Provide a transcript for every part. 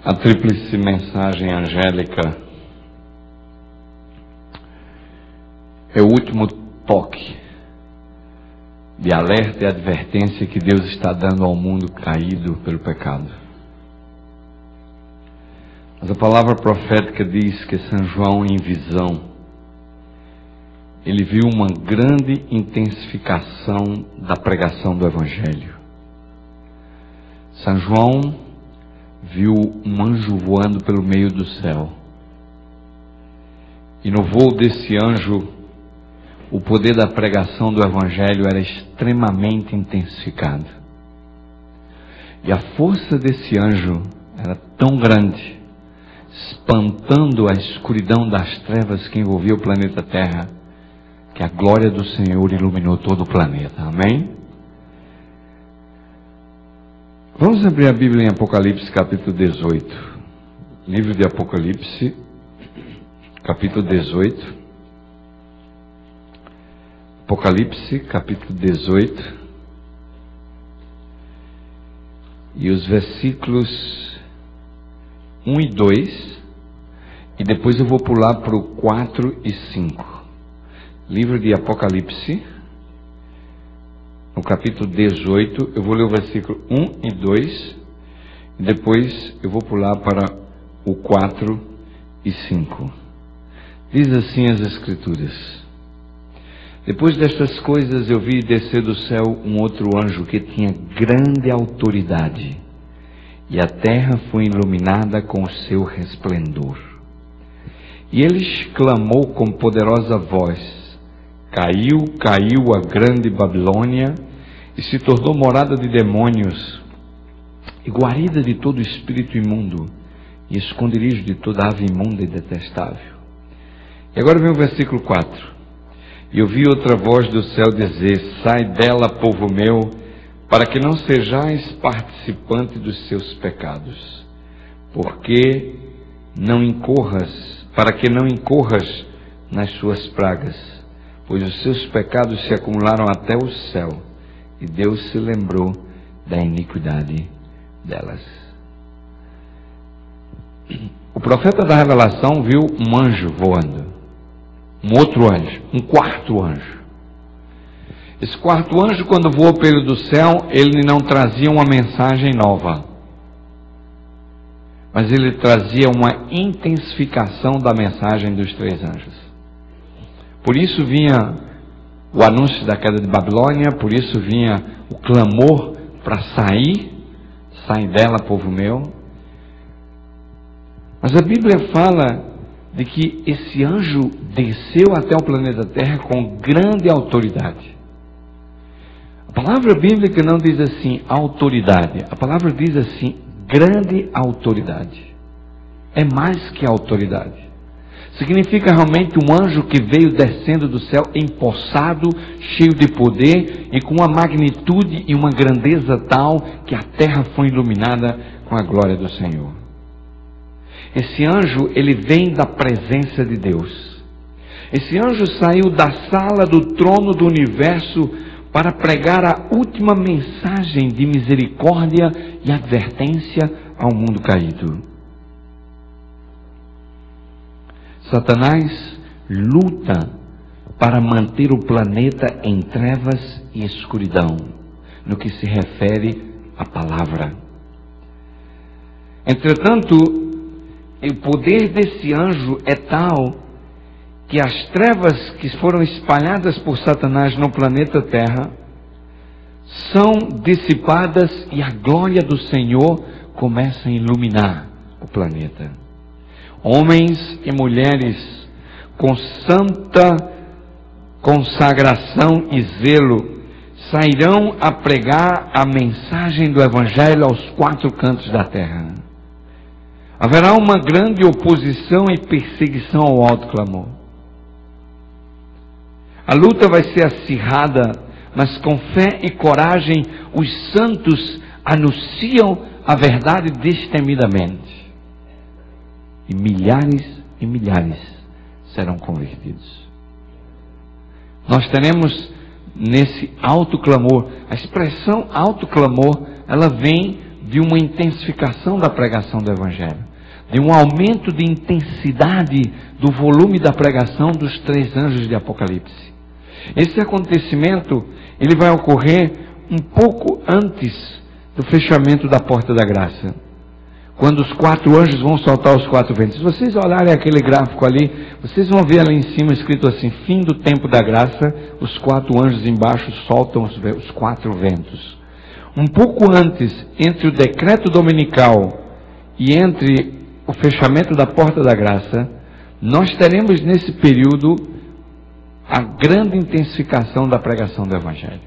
A tríplice mensagem angélica é o último toque de alerta e advertência que Deus está dando ao mundo caído pelo pecado. Mas a palavra profética diz que São João, em visão, ele viu uma grande intensificação da pregação do Evangelho. São João viu um anjo voando pelo meio do céu. E no voo desse anjo, o poder da pregação do Evangelho era extremamente intensificado. E a força desse anjo era tão grande, espantando a escuridão das trevas que envolvia o planeta Terra, que a glória do Senhor iluminou todo o planeta. Amém? Vamos abrir a Bíblia em Apocalipse capítulo 18. Livro de Apocalipse, capítulo 18. Apocalipse, capítulo 18. E os versículos 1 e 2. E depois eu vou pular para o 4 e 5. Livro de Apocalipse, no capítulo 18, eu vou ler o versículo 1 e 2, e depois eu vou pular para o 4 e 5. Diz assim as Escrituras: Depois destas coisas eu vi descer do céu um outro anjo que tinha grande autoridade, e a terra foi iluminada com o seu resplendor. E ele exclamou com poderosa voz: Caiu, caiu a grande Babilônia, e se tornou morada de demônios, e guarida de todo espírito imundo, e esconderijo de toda ave imunda e detestável. E agora vem o versículo 4. E eu vi outra voz do céu dizer: Sai dela, povo meu, para que não sejais participante dos seus pecados, para que não incorras nas suas pragas, pois os seus pecados se acumularam até o céu, e Deus se lembrou da iniquidade delas. O profeta da Revelação viu um anjo voando, um outro anjo, um quarto anjo. Esse quarto anjo, quando voou pelo do céu, ele não trazia uma mensagem nova, mas ele trazia uma intensificação da mensagem dos três anjos. Por isso vinha o anúncio da queda de Babilônia, por isso vinha o clamor para sair dela, povo meu. Mas a Bíblia fala de que esse anjo desceu até o planeta Terra com grande autoridade. A palavra bíblica não diz assim autoridade, a palavra diz assim grande autoridade. É mais que autoridade. Significa realmente um anjo que veio descendo do céu empossado, cheio de poder e com uma magnitude e uma grandeza tal que a terra foi iluminada com a glória do Senhor. Esse anjo, ele vem da presença de Deus. Esse anjo saiu da sala do trono do universo para pregar a última mensagem de misericórdia e advertência ao mundo caído. Satanás luta para manter o planeta em trevas e escuridão, no que se refere à palavra. Entretanto, o poder desse anjo é tal que as trevas que foram espalhadas por Satanás no planeta Terra são dissipadas e a glória do Senhor começa a iluminar o planeta. Homens e mulheres com santa consagração e zelo sairão a pregar a mensagem do Evangelho aos quatro cantos da terra. Haverá uma grande oposição e perseguição ao alto clamor. A luta vai ser acirrada, mas com fé e coragem os santos anunciam a verdade destemidamente. E milhares serão convertidos. Nós teremos nesse alto clamor, a expressão alto clamor, ela vem de uma intensificação da pregação do Evangelho, de um aumento de intensidade do volume da pregação dos 3 anjos de Apocalipse. Esse acontecimento, ele vai ocorrer um pouco antes do fechamento da porta da graça, quando os 4 anjos vão soltar os 4 ventos. Se vocês olharem aquele gráfico ali, vocês vão ver ali em cima escrito assim: fim do tempo da graça, os 4 anjos embaixo soltam os 4 ventos. Um pouco antes, entre o decreto dominical e entre o fechamento da porta da graça, nós teremos nesse período a grande intensificação da pregação do Evangelho.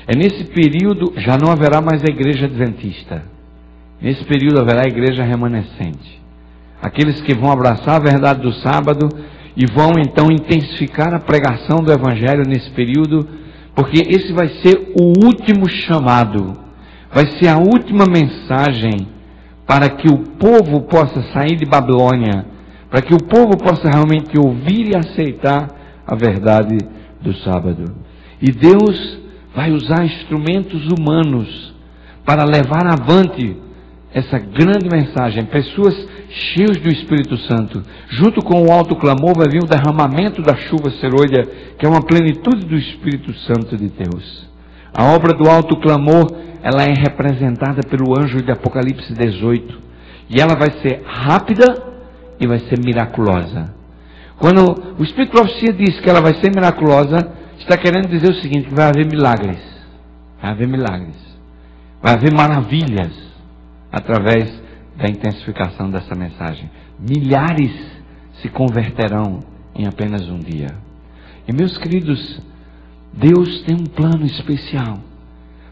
É nesse período, já não haverá mais a igreja adventista. Nesse período haverá a igreja remanescente. Aqueles que vão abraçar a verdade do sábado e vão então intensificar a pregação do Evangelho nesse período, porque esse vai ser o último chamado, vai ser a última mensagem para que o povo possa sair de Babilônia, para que o povo possa realmente ouvir e aceitar a verdade do sábado. E Deus vai usar instrumentos humanos para levar avante essa grande mensagem. Pessoas cheias do Espírito Santo. Junto com o alto clamor vai vir o derramamento da chuva serôdia, que é uma plenitude do Espírito Santo de Deus. A obra do alto clamor, ela é representada pelo anjo de Apocalipse 18. E ela vai ser rápida e vai ser miraculosa. Quando o Espírito de Profecia diz que ela vai ser miraculosa, está querendo dizer o seguinte: que vai haver milagres. Vai haver milagres. Vai haver maravilhas através da intensificação dessa mensagem. Milhares se converterão em apenas um dia. E meus queridos, Deus tem um plano especial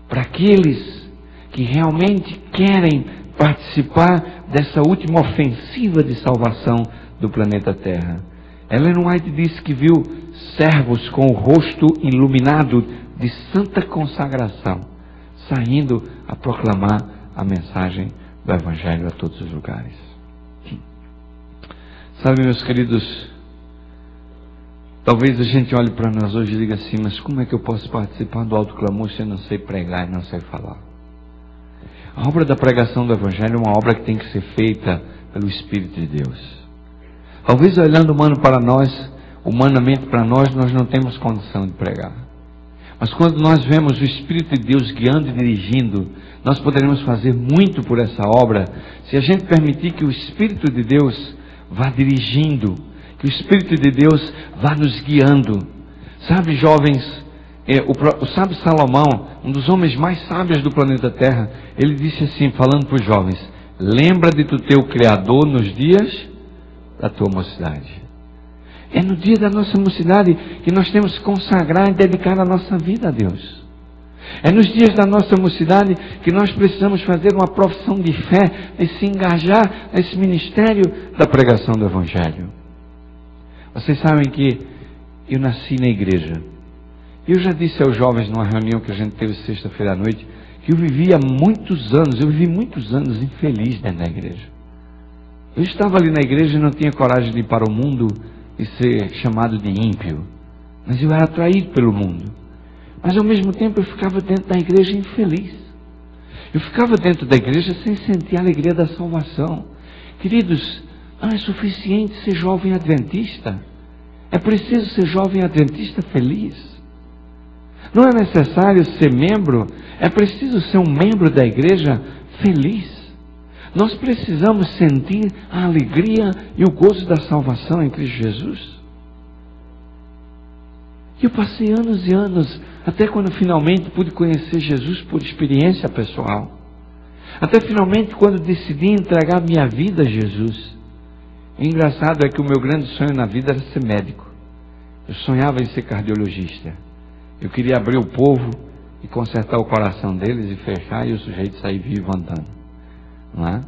para aqueles que realmente querem participar dessa última ofensiva de salvação do planeta Terra. Ellen White disse que viu servos com o rosto iluminado de santa consagração, saindo a proclamar a mensagem do Evangelho a todos os lugares. Sabe, meus queridos, talvez a gente olhe para nós hoje e diga assim: mas como é que eu posso participar do alto clamor se eu não sei pregar e não sei falar? A obra da pregação do Evangelho é uma obra que tem que ser feita pelo Espírito de Deus. Talvez olhando humanamente para nós não temos condição de pregar. Mas quando nós vemos o Espírito de Deus guiando e dirigindo, nós poderemos fazer muito por essa obra, se a gente permitir que o Espírito de Deus vá dirigindo, que o Espírito de Deus vá nos guiando. Sabe, jovens, o sábio Salomão, um dos homens mais sábios do planeta Terra, ele disse assim, falando para os jovens: lembra-te do teu Criador nos dias da tua mocidade. É no dia da nossa mocidade que nós temos que consagrar e dedicar a nossa vida a Deus. É nos dias da nossa mocidade que nós precisamos fazer uma profissão de fé e se engajar nesse ministério da pregação do Evangelho. Vocês sabem que eu nasci na igreja. Eu já disse aos jovens numa reunião que a gente teve sexta-feira à noite, que eu vivi muitos anos infeliz dentro da igreja. Eu estava ali na igreja e não tinha coragem de ir para o mundo e ser chamado de ímpio. Mas eu era atraído pelo mundo. Mas ao mesmo tempo eu ficava dentro da igreja infeliz. Eu ficava dentro da igreja sem sentir a alegria da salvação. Queridos, não é suficiente ser jovem adventista. É preciso ser jovem adventista feliz. Não é necessário ser membro, é preciso ser um membro da igreja feliz. Nós precisamos sentir a alegria e o gozo da salvação em Cristo Jesus. Eu passei anos e anos, até quando finalmente pude conhecer Jesus por experiência pessoal. Até finalmente quando decidi entregar minha vida a Jesus. O engraçado é que o meu grande sonho na vida era ser médico. Eu sonhava em ser cardiologista. Eu queria abrir o povo e consertar o coração deles e fechar e o sujeito sair vivo andando. Não é?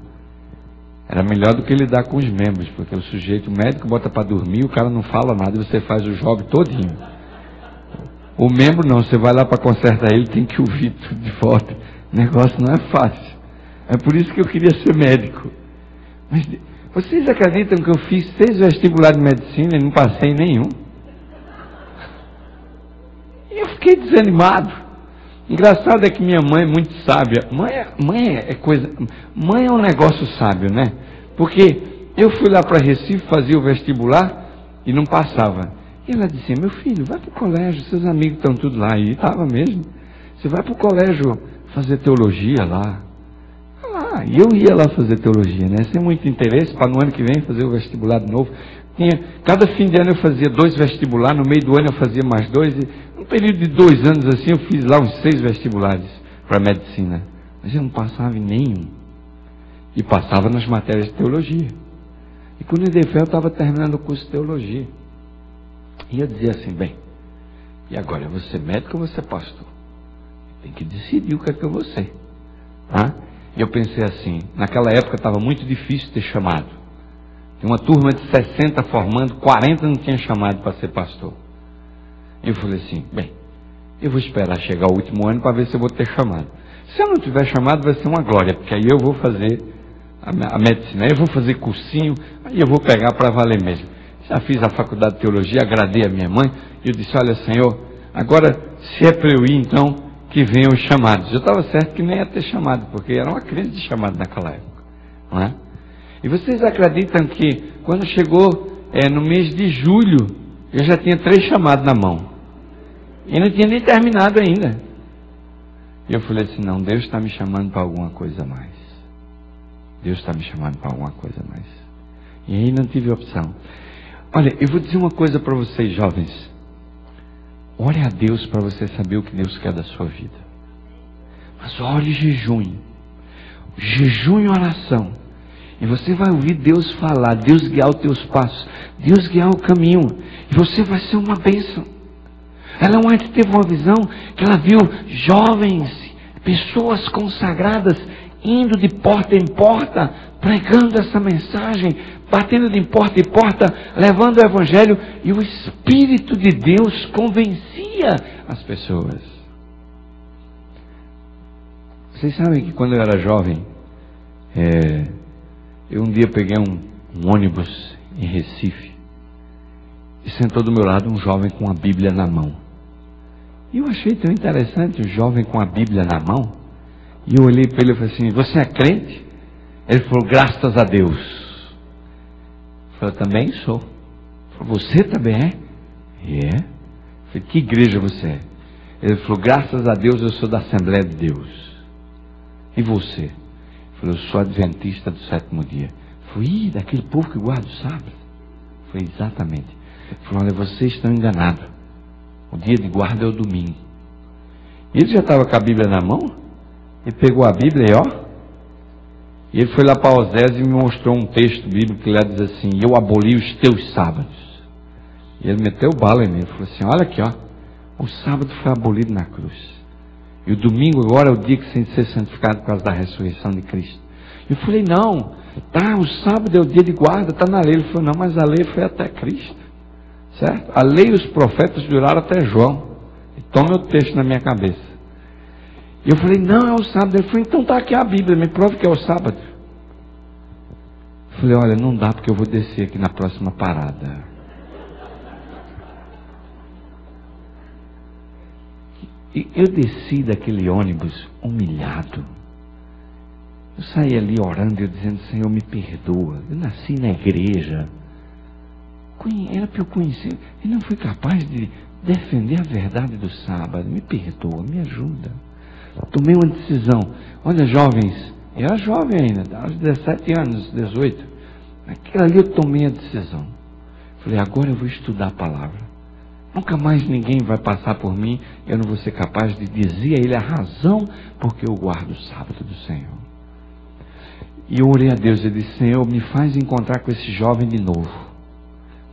Era melhor do que lidar com os membros, porque o sujeito, o médico bota para dormir, o cara não fala nada e você faz o job todinho. O membro não, você vai lá para consertar ele, tem que ouvir tudo de volta. O negócio não é fácil. É por isso que eu queria ser médico. Mas vocês acreditam que eu fiz 6 vestibulares de medicina e não passei nenhum? E eu fiquei desanimado. Engraçado é que minha mãe é muito sábia. Mãe é um negócio sábio, né? Porque eu fui lá para Recife fazer o vestibular e não passava. E ela disse: meu filho, vai para o colégio, seus amigos estão tudo lá. E estava mesmo. Você vai para o colégio fazer teologia lá. E eu ia lá fazer teologia, né? Sem muito interesse, para no ano que vem fazer o vestibular de novo. Cada fim de ano eu fazia 2 vestibulares, no meio do ano eu fazia mais 2. E num período de 2 anos assim, eu fiz lá uns 6 vestibulares para medicina. Mas eu não passava em nenhum. E passava nas matérias de teologia. E quando eu dei fé, eu estava terminando o curso de teologia. E eu dizia assim: bem, e agora, eu vou ser médico ou vou ser pastor? Tem que decidir o que é que eu vou ser. E eu pensei assim, naquela época estava muito difícil ter chamado. Tinha uma turma de 60 formando, 40 não tinha chamado para ser pastor. E eu falei assim: bem, eu vou esperar chegar o último ano para ver se eu vou ter chamado. Se eu não tiver chamado, vai ser uma glória, porque aí eu vou fazer a medicina, aí eu vou fazer cursinho, aí eu vou pegar para valer mesmo. Já fiz a faculdade de teologia, agradei a minha mãe, e eu disse: olha, Senhor, agora se é para eu ir, então, que venham os chamados. Eu estava certo que nem ia ter chamado, porque era uma crise de chamado naquela época, não é? E vocês acreditam que quando chegou no mês de julho, eu já tinha 3 chamados na mão, e não tinha nem terminado ainda. E eu falei assim: não, Deus está me chamando para alguma coisa a mais. Deus está me chamando para alguma coisa a mais. E aí não tive opção. Olha, eu vou dizer uma coisa para vocês, jovens. Ore a Deus para você saber o que Deus quer da sua vida. Mas ore e jejum. Jejum e oração. E você vai ouvir Deus falar, Deus guiar os teus passos, Deus guiar o caminho. E você vai ser uma bênção. Ela antes teve uma visão que ela viu jovens, pessoas consagradas, indo de porta em porta, pregando essa mensagem, batendo de porta em porta, levando o Evangelho, e o Espírito de Deus convencia as pessoas. Vocês sabem que quando eu era jovem, eu um dia peguei um ônibus em Recife, e sentou do meu lado um jovem com a Bíblia na mão. E eu achei tão interessante o jovem com a Bíblia na mão. E eu olhei para ele e falei assim: você é crente? Ele falou: graças a Deus. Eu falei: também sou. Ele falou: você também é? Eu falei: que igreja você é? Ele falou: graças a Deus eu sou da Assembleia de Deus. E você? Ele falou: eu sou adventista do 7º dia. Eu falei: daquele povo que guarda o sábado? Eu falei: exatamente. Ele falou: olha, vocês estão enganados. O dia de guarda é o domingo. E ele já estava com a Bíblia na mão. Ele pegou a Bíblia e ele foi lá para Osés e me mostrou um texto bíblico que lá diz assim: eu aboli os teus sábados. E ele meteu bala em mim. Ele falou assim: olha aqui, o sábado foi abolido na cruz. E o domingo agora é o dia que tem que ser santificado por causa da ressurreição de Cristo. Eu falei: não, o sábado é o dia de guarda, está na lei. Ele falou: não, mas a lei foi até Cristo. Certo? A lei e os profetas duraram até João. E toma o texto na minha cabeça. E eu falei: não, é o sábado. Ele falou: então está aqui a Bíblia, me prove que é o sábado. Eu falei: olha, não dá, porque eu vou descer aqui na próxima parada. E eu desci daquele ônibus humilhado. Eu saí ali orando e dizendo: Senhor, me perdoa. Eu nasci na igreja. Era para eu conhecer. E não fui capaz de defender a verdade do sábado. Me perdoa, me ajuda. Tomei uma decisão. Olha, jovens, eu era jovem ainda, aos 17 anos, 18. Naquilo ali eu tomei a decisão. Falei: agora eu vou estudar a palavra. Nunca mais ninguém vai passar por mim. Eu não vou ser capaz de dizer a ele a razão porque eu guardo o sábado do Senhor. E eu orei a Deus e disse: Senhor, me faz encontrar com esse jovem de novo.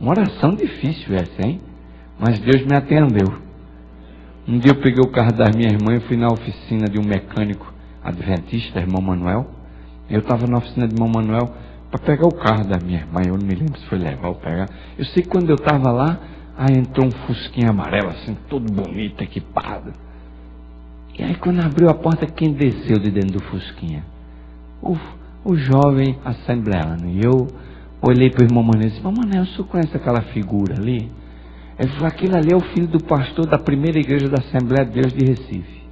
Uma oração difícil essa, hein? Mas Deus me atendeu. Um dia eu peguei o carro da minha irmã e fui na oficina de um mecânico adventista, irmão Manuel. Eu estava na oficina de irmão Manuel para pegar o carro da minha irmã. Eu não me lembro se foi levar ou pegar. Eu sei que quando eu estava lá, aí entrou um fusquinha amarelo, assim, todo bonito, equipado. E aí quando abriu a porta, quem desceu de dentro do fusquinha? O jovem assembleano. E eu olhei para o irmão Manuel e disse: irmão Manuel, o senhor conhece aquela figura ali? Ele falou: aquele ali é o filho do pastor da primeira igreja da Assembleia de Deus de Recife.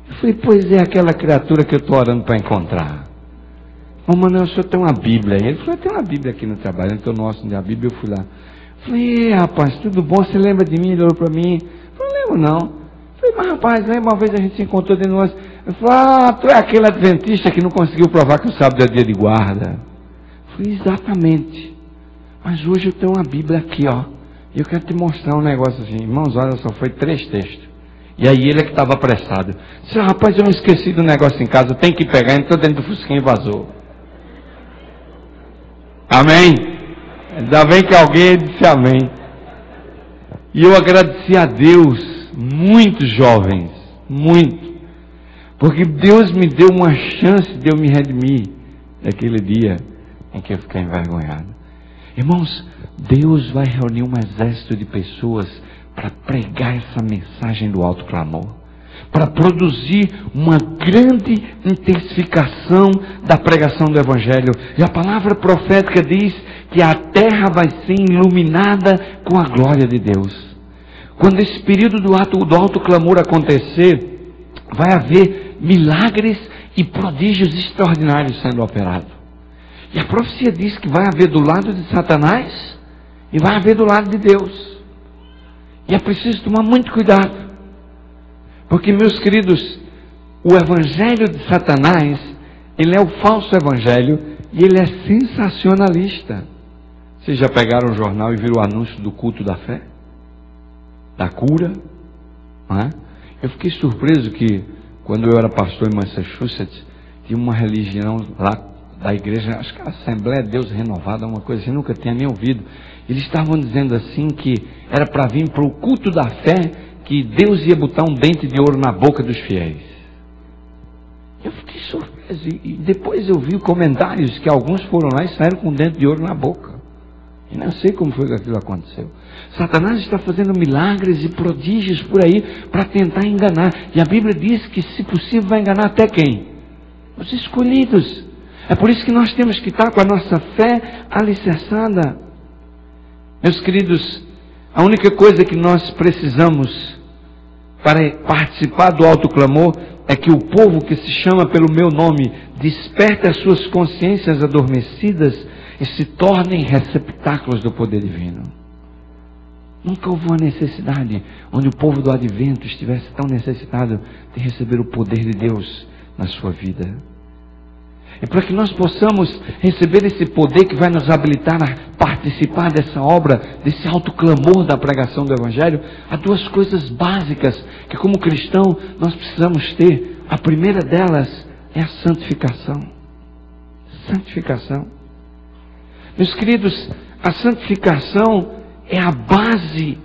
Eu falei, pois é aquela criatura que eu estou orando para encontrar. Ô Manuel, o senhor tem uma Bíblia aí? Ele falou, tem uma Bíblia aqui no trabalho, então nosso da Bíblia, eu fui lá. Falei, rapaz, tudo bom? Você lembra de mim? Ele olhou para mim. Eu falei, não lembro não. Falei, mas rapaz, lembra uma vez a gente se encontrou dentro de nós? Eu falei, tu é aquele adventista que não conseguiu provar que o sábado é dia de guarda. Eu falei, exatamente. Mas hoje eu tenho uma Bíblia aqui, ó. E eu quero te mostrar um negócio assim. Irmãos, olha, só foi 3 textos. E aí ele é que estava apressado. Disse, rapaz, eu não esqueci do negócio em casa, tem que pegar. Entrou dentro do fusquinha e vazou. Amém? Ainda bem que alguém disse amém. E eu agradeci a Deus, muito jovens, muito. Porque Deus me deu uma chance de eu me redimir naquele dia em que eu fiquei envergonhado. Irmãos, Deus vai reunir um exército de pessoas para pregar essa mensagem do alto clamor, para produzir uma grande intensificação da pregação do Evangelho. E a palavra profética diz que a terra vai ser iluminada com a glória de Deus. Quando esse período do alto clamor acontecer, vai haver milagres e prodígios extraordinários sendo operados. E a profecia diz que vai haver do lado de Satanás e vai haver do lado de Deus. E é preciso tomar muito cuidado. Porque, meus queridos, o evangelho de Satanás, ele é o falso evangelho e ele é sensacionalista. Vocês já pegaram o jornal e viram o anúncio do culto da fé? Da cura? Não é? Eu fiquei surpreso que, quando eu era pastor em Massachusetts, tinha uma religião lá da igreja, acho que a Assembleia de Deus Renovada, uma coisa assim, nunca tinha nem ouvido. Eles estavam dizendo assim que era para vir para o culto da fé, que Deus ia botar um dente de ouro na boca dos fiéis. Eu fiquei surpreso. E depois eu vi comentários que alguns foram lá e saíram com um dente de ouro na boca. E não sei como foi que aquilo aconteceu. Satanás está fazendo milagres e prodígios por aí para tentar enganar. E a Bíblia diz que, se possível, vai enganar até quem? Os escolhidos. É por isso que nós temos que estar com a nossa fé alicerçada. Meus queridos, a única coisa que nós precisamos para participar do alto clamor é que o povo que se chama pelo meu nome desperte as suas consciências adormecidas e se tornem receptáculos do poder divino. Nunca houve uma necessidade onde o povo do advento estivesse tão necessitado de receber o poder de Deus na sua vida. E para que nós possamos receber esse poder que vai nos habilitar a participar dessa obra, desse alto clamor da pregação do Evangelho, há 2 coisas básicas que, como cristão, nós precisamos ter. A primeira delas é a santificação. Santificação. Meus queridos, a santificação é a base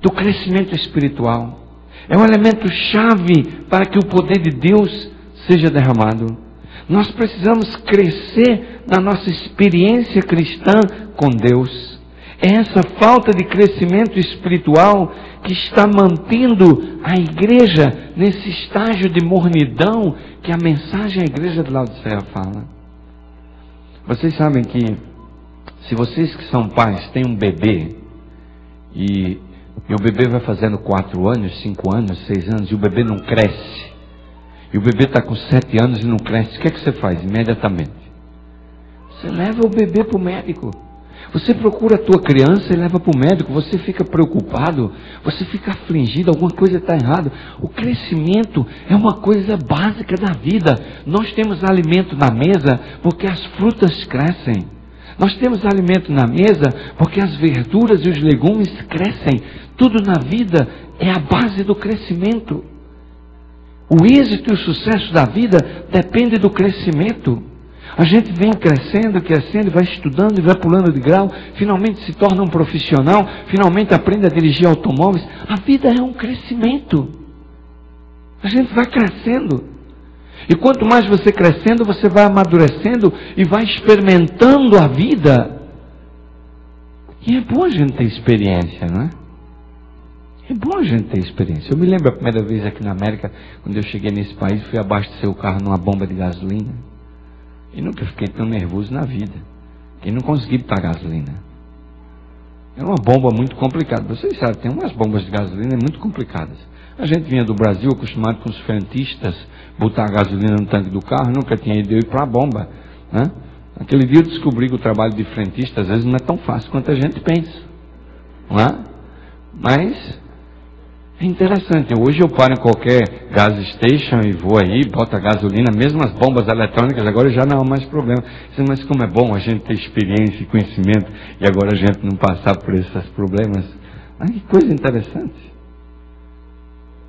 do crescimento espiritual. É um elemento chave para que o poder de Deus seja derramado. Nós precisamos crescer na nossa experiência cristã com Deus. É essa falta de crescimento espiritual que está mantendo a igreja nesse estágio de mornidão que a mensagem à igreja de Laodiceia fala. Vocês sabem que, se vocês que são pais têm um bebê e o bebê vai fazendo 4 anos, 5 anos, 6 anos e o bebê não cresce, e o bebê está com 7 anos e não cresce, o que é que você faz imediatamente? Você leva o bebê para o médico. Você procura a tua criança e leva para o médico. Você fica preocupado, você fica afligido, alguma coisa está errada. O crescimento é uma coisa básica da vida. Nós temos alimento na mesa porque as frutas crescem. Nós temos alimento na mesa porque as verduras e os legumes crescem. Tudo na vida é a base do crescimento. O êxito e o sucesso da vida depende do crescimento. A gente vem crescendo, vai estudando e vai pulando de grau, finalmente se torna um profissional, finalmente aprende a dirigir automóveis. A vida é um crescimento. A gente vai crescendo. E quanto mais você crescendo, você vai amadurecendo e vai experimentando a vida. E é bom a gente ter experiência, não é? É bom a gente ter experiência. Eu me lembro a primeira vez aqui na América, quando eu cheguei nesse país, fui abastecer o carro numa bomba de gasolina. E nunca fiquei tão nervoso na vida. E não consegui botar gasolina. Era uma bomba muito complicada. Vocês sabem, tem umas bombas de gasolina muito complicadas. A gente vinha do Brasil acostumado com os frentistas, botar a gasolina no tanque do carro, nunca tinha ido ir para a bomba, né? Aquele dia eu descobri que o trabalho de frentista às vezes não é tão fácil quanto a gente pensa, não é? Mas é interessante. Hoje eu paro em qualquer gas station e vou aí, boto a gasolina, mesmo as bombas eletrônicas agora já não há mais problema. Mas como é bom a gente ter experiência e conhecimento e agora a gente não passar por esses problemas. Que coisa interessante.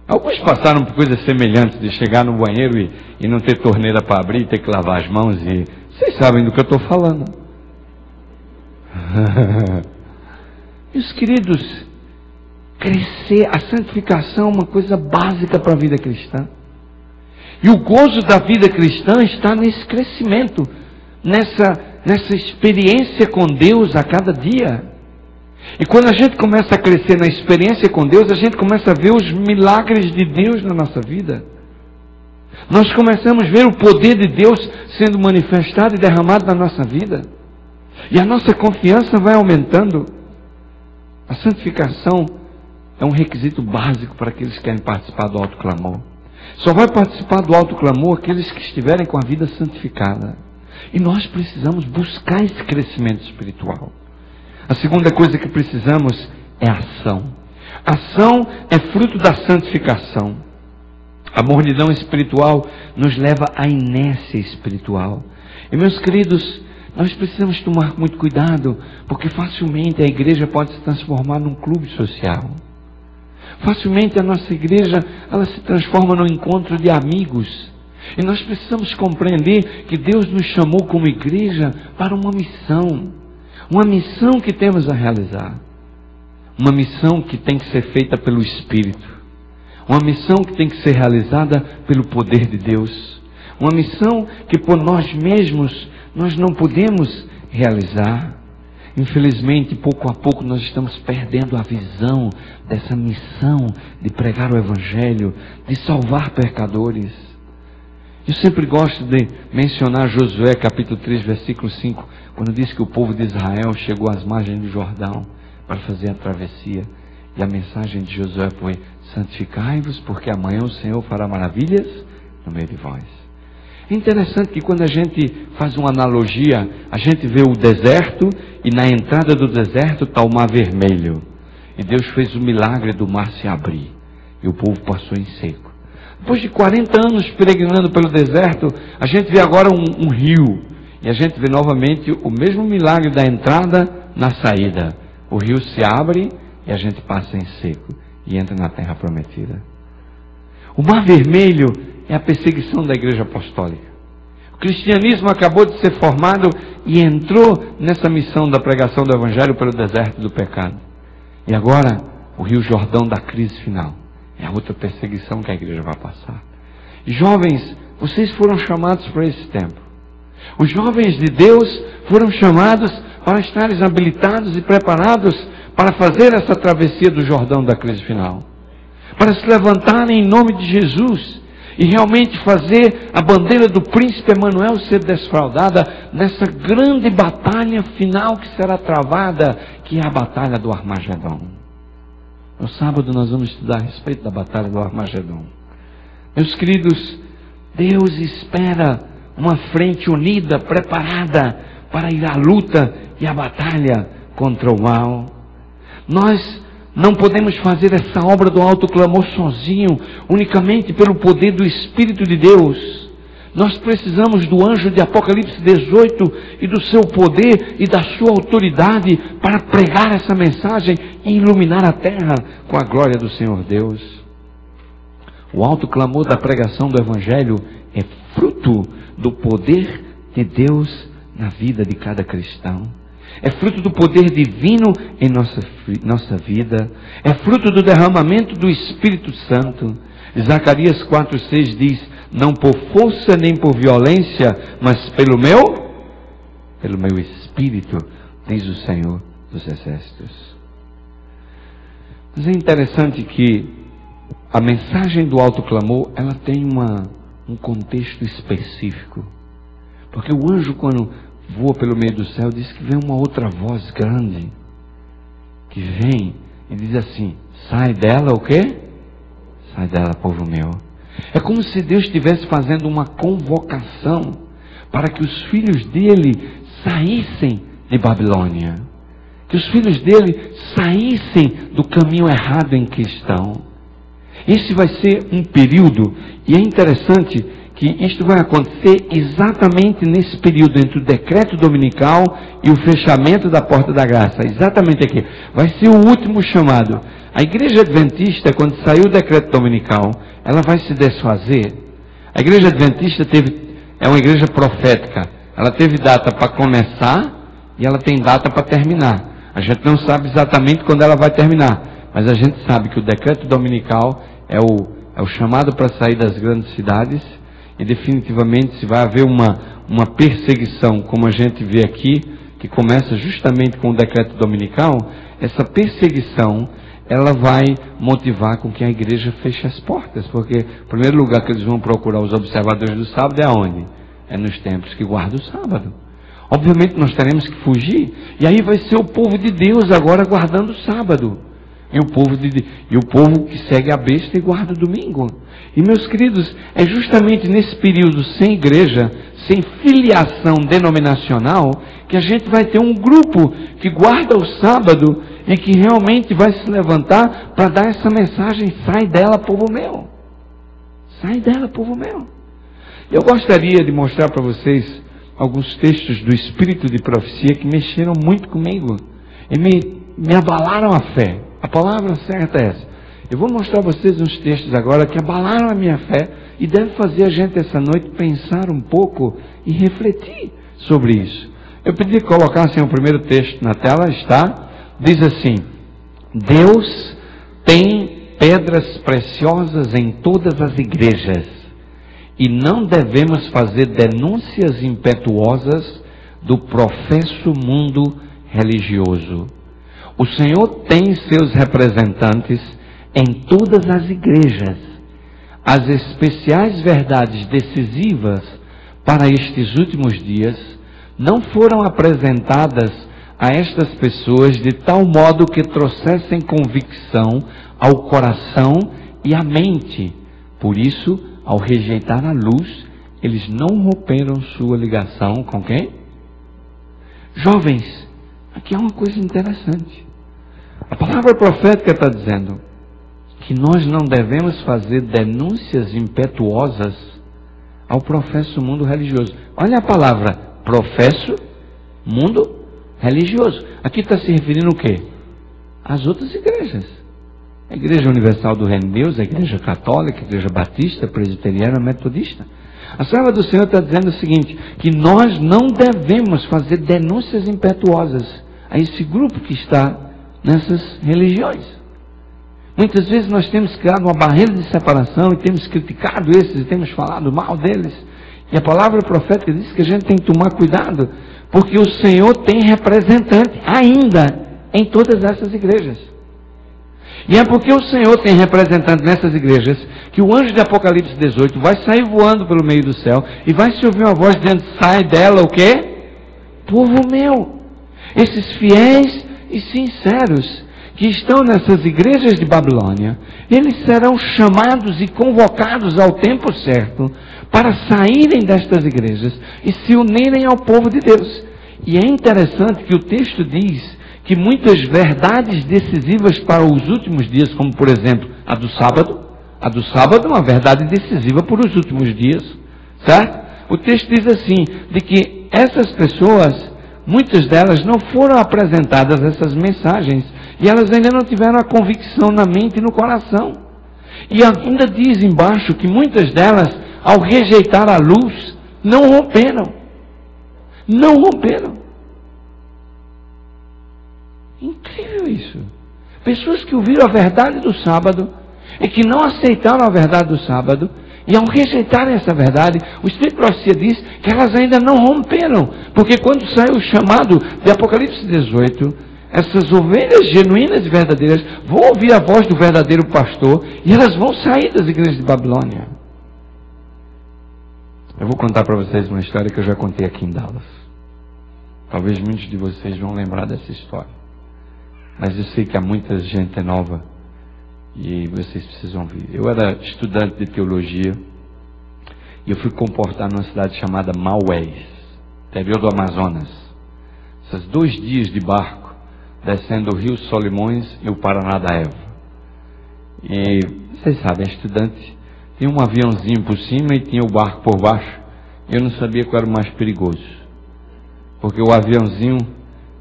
Alguns passaram por coisas semelhantes de chegar no banheiro e não ter torneira para abrir e ter que lavar as mãos. E vocês sabem do que eu estou falando. Meus queridos, crescer, a santificação é uma coisa básica para a vida cristã. E o gozo da vida cristã está nesse crescimento, nessa experiência com Deus a cada dia. E quando a gente começa a crescer na experiência com Deus, a gente começa a ver os milagres de Deus na nossa vida. Nós começamos a ver o poder de Deus sendo manifestado e derramado na nossa vida. E a nossa confiança vai aumentando. A santificação é um requisito básico para aqueles que querem participar do alto clamor. Só vai participar do alto clamor aqueles que estiverem com a vida santificada. E nós precisamos buscar esse crescimento espiritual. A segunda coisa que precisamos é ação. Ação é fruto da santificação. A mornidão espiritual nos leva à inércia espiritual. E meus queridos, nós precisamos tomar muito cuidado, porque facilmente a igreja pode se transformar num clube social. Facilmente a nossa igreja, ela se transforma num encontro de amigos. E nós precisamos compreender que Deus nos chamou como igreja para uma missão. Uma missão que temos a realizar. Uma missão que tem que ser feita pelo Espírito. Uma missão que tem que ser realizada pelo poder de Deus. Uma missão que por nós mesmos nós não podemos realizar. Infelizmente, pouco a pouco nós estamos perdendo a visão dessa missão de pregar o Evangelho, de salvar pecadores. Eu sempre gosto de mencionar Josué capítulo 3, versículo 5, quando diz que o povo de Israel chegou às margens do Jordão para fazer a travessia. E a mensagem de Josué foi: santificai-vos, porque amanhã o Senhor fará maravilhas no meio de vós. É interessante que quando a gente faz uma analogia, a gente vê o deserto e na entrada do deserto está o mar vermelho. E Deus fez o milagre do mar se abrir e o povo passou em seco. Depois de 40 anos peregrinando pelo deserto, a gente vê agora um rio. E a gente vê novamente o mesmo milagre da entrada na saída. O rio se abre e a gente passa em seco e entra na terra prometida. O mar vermelho é a perseguição da igreja apostólica. O cristianismo acabou de ser formado e entrou nessa missão da pregação do Evangelho pelo deserto do pecado. E agora, o rio Jordão da crise final. É a outra perseguição que a igreja vai passar. Jovens, vocês foram chamados para esse tempo. Os jovens de Deus foram chamados para estarem habilitados e preparados para fazer essa travessia do Jordão da crise final. Para se levantarem em nome de Jesus e realmente fazer a bandeira do príncipe Emanuel ser desfraldada nessa grande batalha final que será travada, que é a batalha do Armagedon. No sábado nós vamos estudar a respeito da batalha do Armagedon. Meus queridos, Deus espera uma frente unida, preparada para ir à luta e à batalha contra o mal. Nós não podemos fazer essa obra do alto clamor sozinho, unicamente pelo poder do Espírito de Deus. Nós precisamos do anjo de Apocalipse 18 e do seu poder e da sua autoridade para pregar essa mensagem e iluminar a terra com a glória do Senhor Deus. O alto clamor da pregação do Evangelho é fruto do poder de Deus na vida de cada cristão. É fruto do poder divino em nossa vida. É fruto do derramamento do Espírito Santo. Zacarias 4,6 diz: não por força nem por violência, mas pelo meu Espírito, diz o Senhor dos Exércitos. Mas é interessante que a mensagem do alto clamor, ela tem um contexto específico. Porque o anjo, quando voa pelo meio do céu, diz que vem uma outra voz grande, que vem e diz assim: sai dela o quê? Sai dela, povo meu. É como se Deus estivesse fazendo uma convocação para que os filhos dele saíssem de Babilônia. Que os filhos dele saíssem do caminho errado em que estão. Esse vai ser um período, e é interessante que isto vai acontecer exatamente nesse período entre o decreto dominical e o fechamento da porta da graça. Exatamente aqui. Vai ser o último chamado. A igreja adventista, quando saiu o decreto dominical, ela vai se desfazer. A igreja adventista é uma igreja profética. Ela teve data para começar e ela tem data para terminar. A gente não sabe exatamente quando ela vai terminar, mas a gente sabe que o decreto dominical é o chamado para sair das grandes cidades, e definitivamente se vai haver uma perseguição, como a gente vê aqui, que começa justamente com o decreto dominical. Essa perseguição, ela vai motivar com que a igreja feche as portas, porque o primeiro lugar que eles vão procurar os observadores do sábado é aonde? É nos templos que guardam o sábado. Obviamente nós teremos que fugir, e aí vai ser o povo de Deus agora guardando o sábado, e o povo que segue a besta e guarda o domingo. E meus queridos, é justamente nesse período sem igreja, sem filiação denominacional, que a gente vai ter um grupo que guarda o sábado e que realmente vai se levantar para dar essa mensagem: sai dela, povo meu. Sai dela, povo meu. Eu gostaria de mostrar para vocês alguns textos do Espírito de Profecia que mexeram muito comigo e me abalaram a fé. A palavra certa é essa. Eu vou mostrar a vocês uns textos agora que abalaram a minha fé e deve fazer a gente essa noite pensar um pouco e refletir sobre isso. Eu pedi que colocassem o primeiro texto na tela, está? Diz assim: Deus tem pedras preciosas em todas as igrejas, e não devemos fazer denúncias impetuosas do professo mundo religioso. O Senhor tem seus representantes em todas as igrejas. As especiais verdades decisivas para estes últimos dias não foram apresentadas a estas pessoas de tal modo que trouxessem convicção ao coração e à mente. Por isso, ao rejeitar a luz, eles não romperam sua ligação com quem? Jovens, aqui é uma coisa interessante. A palavra profética está dizendo que nós não devemos fazer denúncias impetuosas ao professo mundo religioso. Olha a palavra, professo mundo religioso. Aqui está se referindo o quê? Às outras igrejas. A Igreja Universal do Reino de Deus, a Igreja Católica, a Igreja Batista, Presbiteriana, Metodista. A serva do Senhor está dizendo o seguinte, que nós não devemos fazer denúncias impetuosas a esse grupo que está nessas religiões. Muitas vezes nós temos criado uma barreira de separação e temos criticado esses e temos falado mal deles. E a palavra profética diz que a gente tem que tomar cuidado, porque o Senhor tem representante ainda em todas essas igrejas. E é porque o Senhor tem representante nessas igrejas que o anjo de Apocalipse 18 vai sair voando pelo meio do céu e vai se ouvir uma voz dizendo: sai dela o quê? Povo meu. Esses fiéis e sinceros que estão nessas igrejas de Babilônia, eles serão chamados e convocados ao tempo certo para saírem destas igrejas e se unirem ao povo de Deus. E é interessante que o texto diz que muitas verdades decisivas para os últimos dias, como por exemplo a do sábado é uma verdade decisiva para os últimos dias, certo? O texto diz assim, de que essas pessoas, muitas delas não foram apresentadas essas mensagens, e elas ainda não tiveram a convicção na mente e no coração. E ainda diz embaixo que muitas delas, ao rejeitar a luz, não romperam. Não romperam. Incrível isso. Pessoas que ouviram a verdade do sábado e que não aceitaram a verdade do sábado, e ao rejeitarem essa verdade, o Espírito de Profecia diz que elas ainda não romperam, porque quando saiu o chamado de Apocalipse 18, essas ovelhas genuínas e verdadeiras vão ouvir a voz do verdadeiro pastor e elas vão sair das igrejas de Babilônia. Eu vou contar para vocês uma história que eu já contei aqui em Dallas. Talvez muitos de vocês vão lembrar dessa história. Mas eu sei que há muita gente nova E vocês precisam ouvir. Eu era estudante de teologia e eu fui comportar numa cidade chamada Maués, interior do Amazonas. Esses 2 dias de barco, descendo o Rio Solimões e o Paraná da Eva. E vocês sabem, estudante, tinha um aviãozinho por cima e tinha o barco por baixo. Eu não sabia qual era o mais perigoso. Porque o aviãozinho,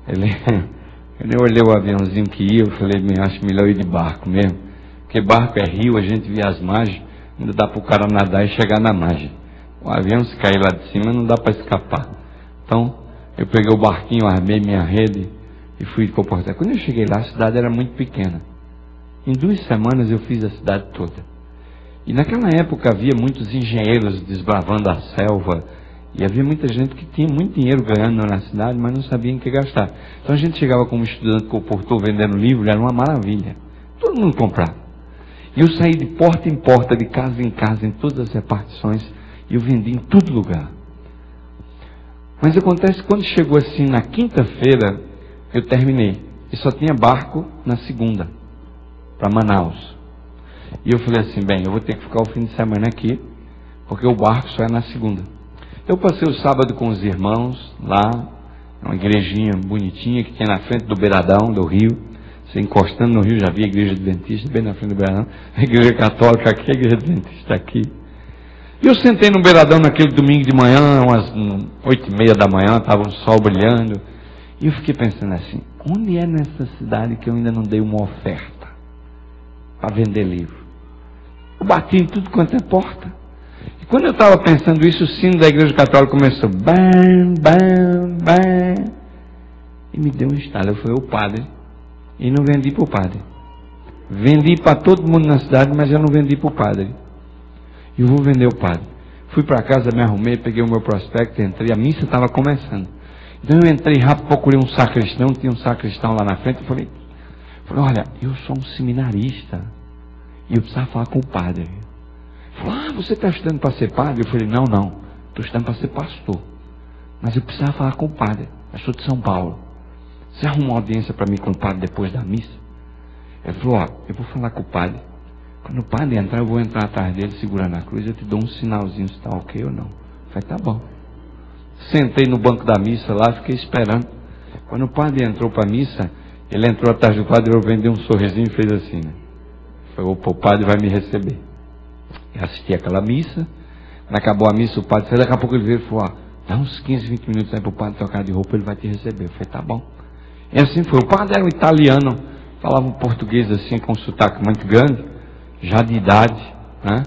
eu olhei o aviãozinho que ia, eu falei, acho melhor ir de barco mesmo. Porque barco é rio, a gente vê as margens, ainda dá para o cara nadar e chegar na margem. O avião, se cair lá de cima, não dá para escapar. Então, eu peguei o barquinho, armei minha rede e fui comportar. Quando eu cheguei lá, a cidade era muito pequena. Em 2 semanas eu fiz a cidade toda. E naquela época havia muitos engenheiros desbravando a selva. E havia muita gente que tinha muito dinheiro ganhando na cidade, mas não sabia em que gastar. Então a gente chegava como estudante comportor vendendo livro, era uma maravilha. Todo mundo comprava. E eu saí de porta em porta, de casa em casa, em todas as repartições. E eu vendi em todo lugar. Mas acontece que quando chegou assim na quinta-feira, eu terminei. E só tinha barco na segunda, para Manaus. E eu falei assim, bem, eu vou ter que ficar o fim de semana aqui, porque o barco só é na segunda. Eu passei o sábado com os irmãos lá, uma igrejinha bonitinha que tinha na frente do beiradão do rio. Você encostando no rio, já vi a igreja adventista bem na frente do beiradão. A igreja católica aqui, a igreja adventista aqui. E eu sentei no beiradão naquele domingo de manhã, umas 8h30 da manhã, estava o sol brilhando. E eu fiquei pensando assim, onde é nessa cidade que eu ainda não dei uma oferta para vender livro? Eu bati em tudo quanto é porta. E quando eu estava pensando isso, o sino da igreja católica começou, bam, bam, bam. E me deu um estalo. Eu falei, o padre. E não vendi para o padre. Vendi para todo mundo na cidade, mas eu não vendi para o padre. E eu vou vender o padre. Fui para casa, me arrumei, peguei o meu prospecto, entrei. A missa estava começando. Então eu entrei rápido, procurei um sacristão, tinha um sacristão lá na frente. Eu falei, olha, eu sou um seminarista. E eu precisava falar com o padre. Ele falou, você está estudando para ser padre? Eu falei, não, estou estudando para ser pastor. Mas eu precisava falar com o padre. Eu sou de São Paulo. Você arruma uma audiência para mim com o padre depois da missa? Ele falou, eu vou falar com o padre. Quando o padre entrar, eu vou entrar atrás dele, segurando a cruz, eu te dou um sinalzinho se está ok ou não. Eu falei, tá bom. Sentei no banco da missa lá, fiquei esperando. Quando o padre entrou para a missa, ele entrou atrás do padre, eu vendi um sorrisinho e fez assim, né? Falei, opa, o padre vai me receber. Eu assisti aquela missa, quando acabou a missa, o padre disse, daqui a pouco ele veio e falou, dá uns 15, 20 minutos aí para o padre trocar de roupa, ele vai te receber. Eu falei, tá bom. E assim foi. O padre era um italiano, falava um português assim, com um sotaque muito grande, já de idade, né?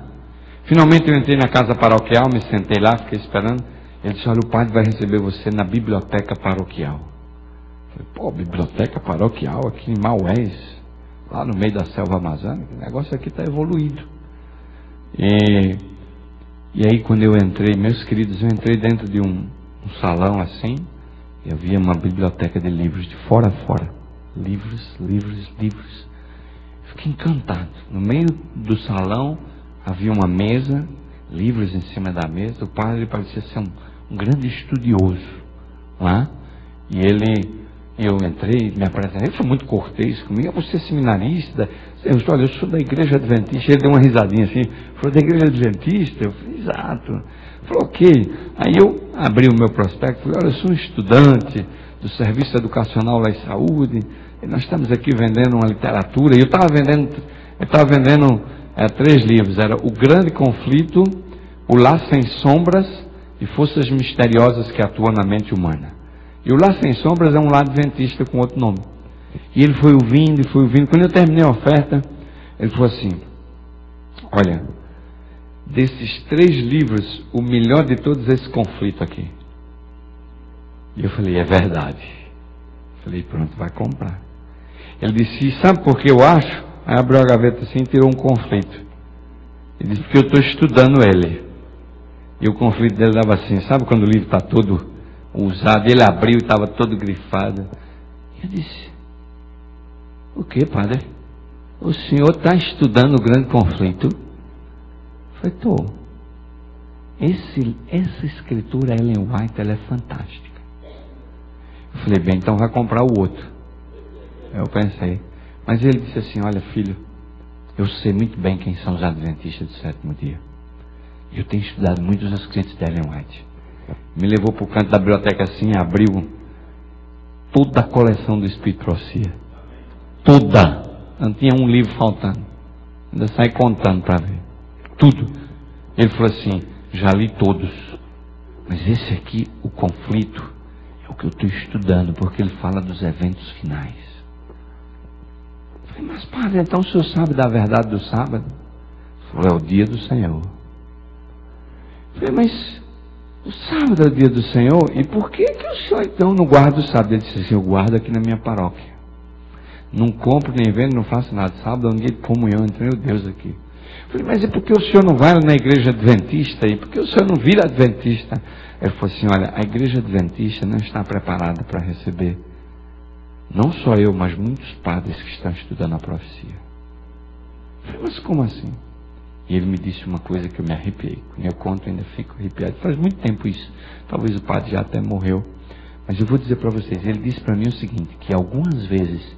Finalmente eu entrei na casa paroquial, me sentei lá, fiquei esperando. Ele disse, olha, o padre vai receber você na biblioteca paroquial. Eu falei, biblioteca paroquial aqui em Maués, lá no meio da selva amazônica, o negócio aqui está evoluído. E aí quando eu entrei, meus queridos, eu entrei dentro de um salão assim, e havia uma biblioteca de livros de fora a fora. Livros, livros, livros. Fiquei encantado. No meio do salão havia uma mesa, livros em cima da mesa. O padre parecia ser um grande estudioso lá. E eu entrei, me apresentei, ele foi muito cortês comigo. Você é seminarista? Olha, eu sou da igreja adventista. Ele deu uma risadinha assim, falou, da igreja adventista? Eu falei, exato. Ele falou, ok. Aí eu abri o meu prospecto, falei, olha, eu sou um estudante do Serviço Educacional da Saúde, e nós estamos aqui vendendo uma literatura, e eu estava vendendo 3 livros, era O Grande Conflito, O Lá Sem Sombras e Forças Misteriosas que Atuam na Mente Humana. E o Lá Sem Sombras é um lá adventista com outro nome. E ele foi ouvindo. Quando eu terminei a oferta, ele falou assim, olha, desses 3 livros, o melhor de todos é esse conflito aqui. E eu falei, é verdade. Falei, pronto, vai comprar. Ele disse, sabe por que eu acho? Aí abriu a gaveta assim e tirou um conflito. Ele disse, porque eu estou estudando ele. E o conflito dele dava assim, sabe quando o livro está todo usado? Ele abriu e estava todo grifado. E eu disse, o que, padre? O senhor está estudando o grande conflito? Eu falei, estou. Essa escritura Ellen White, ela é fantástica. Eu falei, bem, então vai comprar o outro. Eu pensei. Mas ele disse assim, olha filho, Eu sei muito bem quem são os adventistas do sétimo dia. Eu tenho estudado muito os escritos de Ellen White. Me levou para o canto da biblioteca assim, abriu toda a coleção do Espírito Profecia. Toda. Não tinha um livro faltando. Ainda saí contando para ver. Tudo. Ele falou assim, já li todos. Mas esse aqui, o conflito, é o que eu estou estudando, porque ele fala dos eventos finais. Eu falei, mas padre, então o senhor sabe da verdade do sábado? Ele falou, é o dia do Senhor. Eu falei, mas o sábado é o dia do Senhor? E por que o senhor então não guarda o sábado? Ele disse assim, eu guardo aqui na minha paróquia. Não compro, nem vendo, não faço nada. Sábado é um dia de comunhão entre meu Deus aqui. Eu falei, mas e por que o senhor não vai na igreja adventista? E por que o senhor não vira adventista? Ele falou assim, olha, a igreja adventista não está preparada para receber, não só eu, mas muitos padres que estão estudando a profecia. Eu falei, mas como assim? E ele me disse uma coisa que eu me arrepiei. Quando eu conto, ainda fico arrepiado. Faz muito tempo isso. Talvez o padre já até morreu. Mas eu vou dizer para vocês, ele disse para mim o seguinte, que algumas vezes,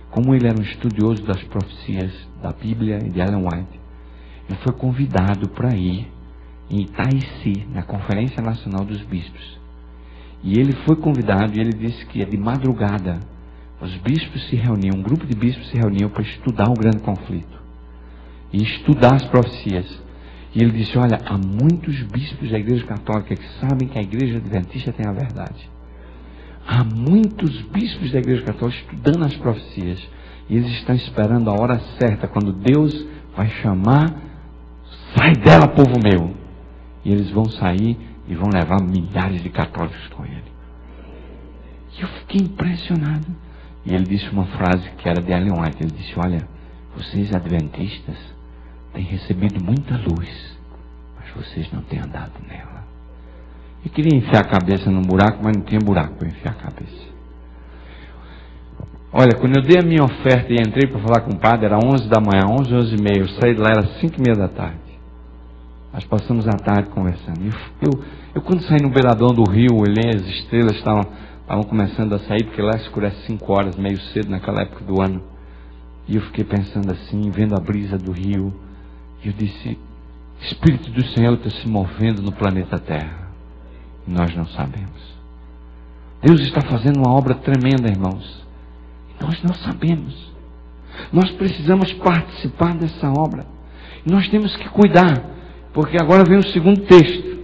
como ele era um estudioso das profecias da Bíblia e de Ellen White, ele foi convidado para ir em Itaici, na Conferência Nacional dos Bispos. E ele foi convidado e ele disse que de madrugada os bispos se reuniam, um grupo de bispos se reuniam para estudar o grande conflito e estudar as profecias. E ele disse, olha, há muitos bispos da Igreja Católica que sabem que a Igreja Adventista tem a verdade. Há muitos bispos da Igreja Católica estudando as profecias e eles estão esperando a hora certa, quando Deus vai chamar, sai dela, povo meu. E eles vão sair e vão levar milhares de católicos com ele. E eu fiquei impressionado. E ele disse uma frase que era de Ellen White. Ele disse, olha, vocês adventistas têm recebido muita luz, mas vocês não têm andado nela. Eu queria enfiar a cabeça num buraco, mas não tinha buraco para enfiar a cabeça. Olha, quando eu dei a minha oferta e entrei para falar com o padre, era 11 da manhã, 11, 11 e meia. Eu saí de lá, era 5 e meia da tarde. Nós passamos a tarde conversando. Eu quando saí no beiradão do rio, olhei, as estrelas estavam começando a sair, porque lá escurece 5 horas, meio cedo naquela época do ano. E eu fiquei pensando assim, vendo a brisa do rio. E eu disse, Espírito do Senhor está se movendo no planeta Terra. E nós não sabemos. Deus está fazendo uma obra tremenda, irmãos. E nós não sabemos. Nós precisamos participar dessa obra. E nós temos que cuidar. Porque agora vem o segundo texto.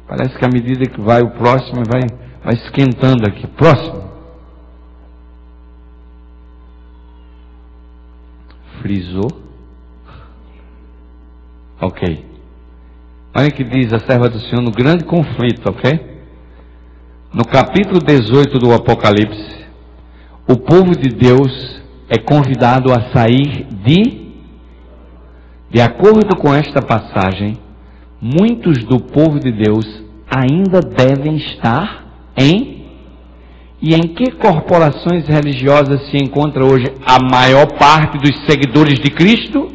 Parece que à medida que vai o próximo, vai esquentando aqui. Próximo. Frisou. Ok. Olha que diz a serva do Senhor no grande conflito, ok? No capítulo 18 do Apocalipse, o povo de Deus é convidado a sair de acordo com esta passagem, muitos do povo de Deus ainda devem estar E em que corporações religiosas se encontra hoje a maior parte dos seguidores de Cristo?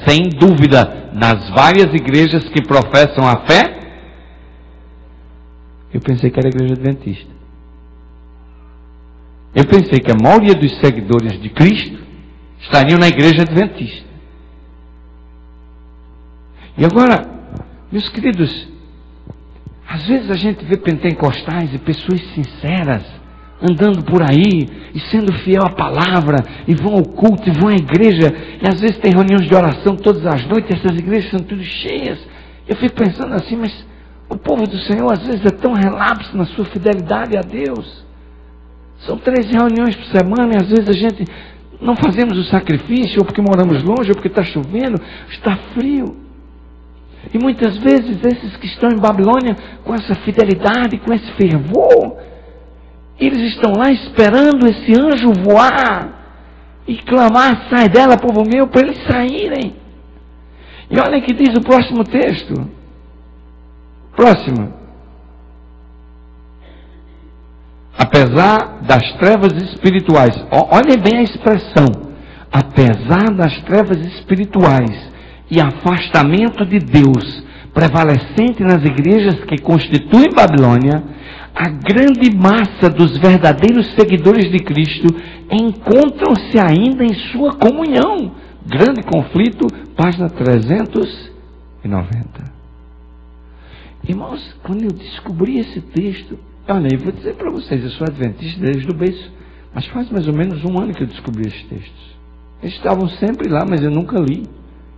Sem dúvida, nas várias igrejas que professam a fé. Eu pensei que era a igreja adventista. Eu pensei que a maioria dos seguidores de Cristo estariam na igreja adventista. E agora, meus queridos, às vezes a gente vê pentecostais e pessoas sinceras andando por aí e sendo fiel à palavra, e vão ao culto, e vão à igreja, e às vezes tem reuniões de oração todas as noites, e essas igrejas são tudo cheias. Eu fico pensando assim, mas o povo do Senhor às vezes é tão relapso na sua fidelidade a Deus. São 3 reuniões por semana, e às vezes a gente não fazemos o sacrifício, ou porque moramos longe, ou porque está chovendo, está frio. E muitas vezes esses que estão em Babilônia com essa fidelidade, com esse fervor, eles estão lá esperando esse anjo voar e clamar, sai dela, povo meu, para eles saírem. E olha que diz o próximo texto. Próximo. Apesar das trevas espirituais, olhem bem a expressão, apesar das trevas espirituais e afastamento de Deus prevalecente nas igrejas que constituem Babilônia, a grande massa dos verdadeiros seguidores de Cristo encontram-se ainda em sua comunhão Grande conflito, página 390. Irmãos, quando eu descobri esse texto, olha, eu vou dizer para vocês, eu sou adventista desde o berço, mas faz mais ou menos 1 ano que eu descobri esses textos. Eles estavam sempre lá, mas eu nunca li.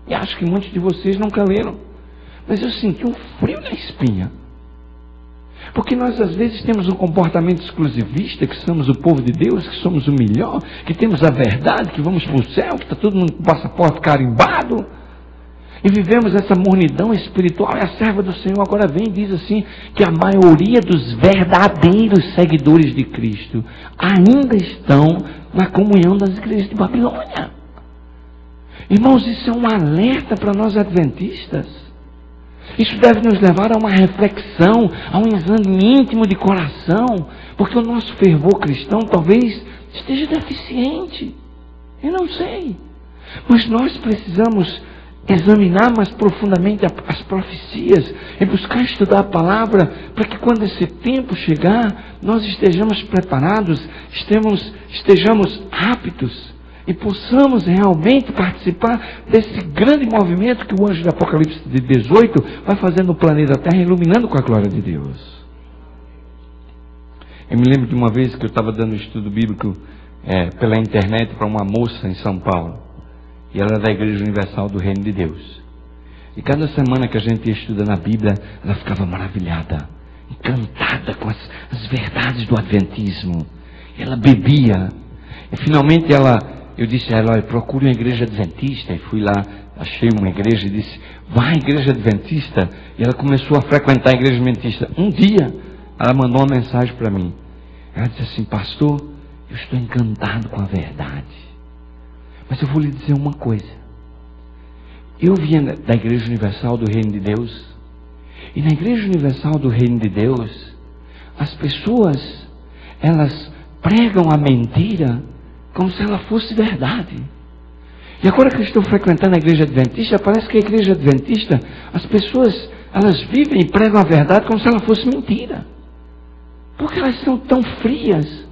E acho que muitos de vocês nunca leram. Mas eu senti um frio na espinha. Porque nós às vezes temos um comportamento exclusivista, que somos o povo de Deus, que somos o melhor, que temos a verdade, que vamos para o céu, que está todo mundo com o passaporte carimbado. E vivemos essa mornidão espiritual. E a serva do Senhor agora vem e diz assim, que a maioria dos verdadeiros seguidores de Cristo ainda estão na comunhão das igrejas de Babilônia. Irmãos, isso é um alerta para nós adventistas. Isso deve nos levar a uma reflexão, a um exame íntimo de coração, porque o nosso fervor cristão talvez esteja deficiente. Eu não sei. Mas nós precisamos examinar mais profundamente as profecias e buscar estudar a palavra para que quando esse tempo chegar, nós estejamos preparados, estejamos aptos e possamos realmente participar desse grande movimento que o anjo do Apocalipse de 18 vai fazer no planeta Terra, iluminando com a glória de Deus. Eu me lembro de uma vez que eu estava dando estudo bíblico pela internet para uma moça em São Paulo. E ela era da Igreja Universal do Reino de Deus. E cada semana que a gente estuda na Bíblia, ela ficava maravilhada, encantada com as verdades do Adventismo. Ela bebia. E finalmente eu disse a ela, olha, procure uma igreja adventista. E fui lá, achei uma igreja e disse, vai à igreja adventista. E ela começou a frequentar a igreja adventista. Um dia, ela mandou uma mensagem para mim. Ela disse assim, pastor, eu estou encantado com a verdade. Mas eu vou lhe dizer uma coisa. Eu vinha da Igreja Universal do Reino de Deus. E na Igreja Universal do Reino de Deus, as pessoas, elas pregam a mentira como se ela fosse verdade. E agora que eu estou frequentando a Igreja Adventista, parece que a Igreja Adventista, as pessoas, elas vivem e pregam a verdade como se ela fosse mentira. Porque elas são tão frias.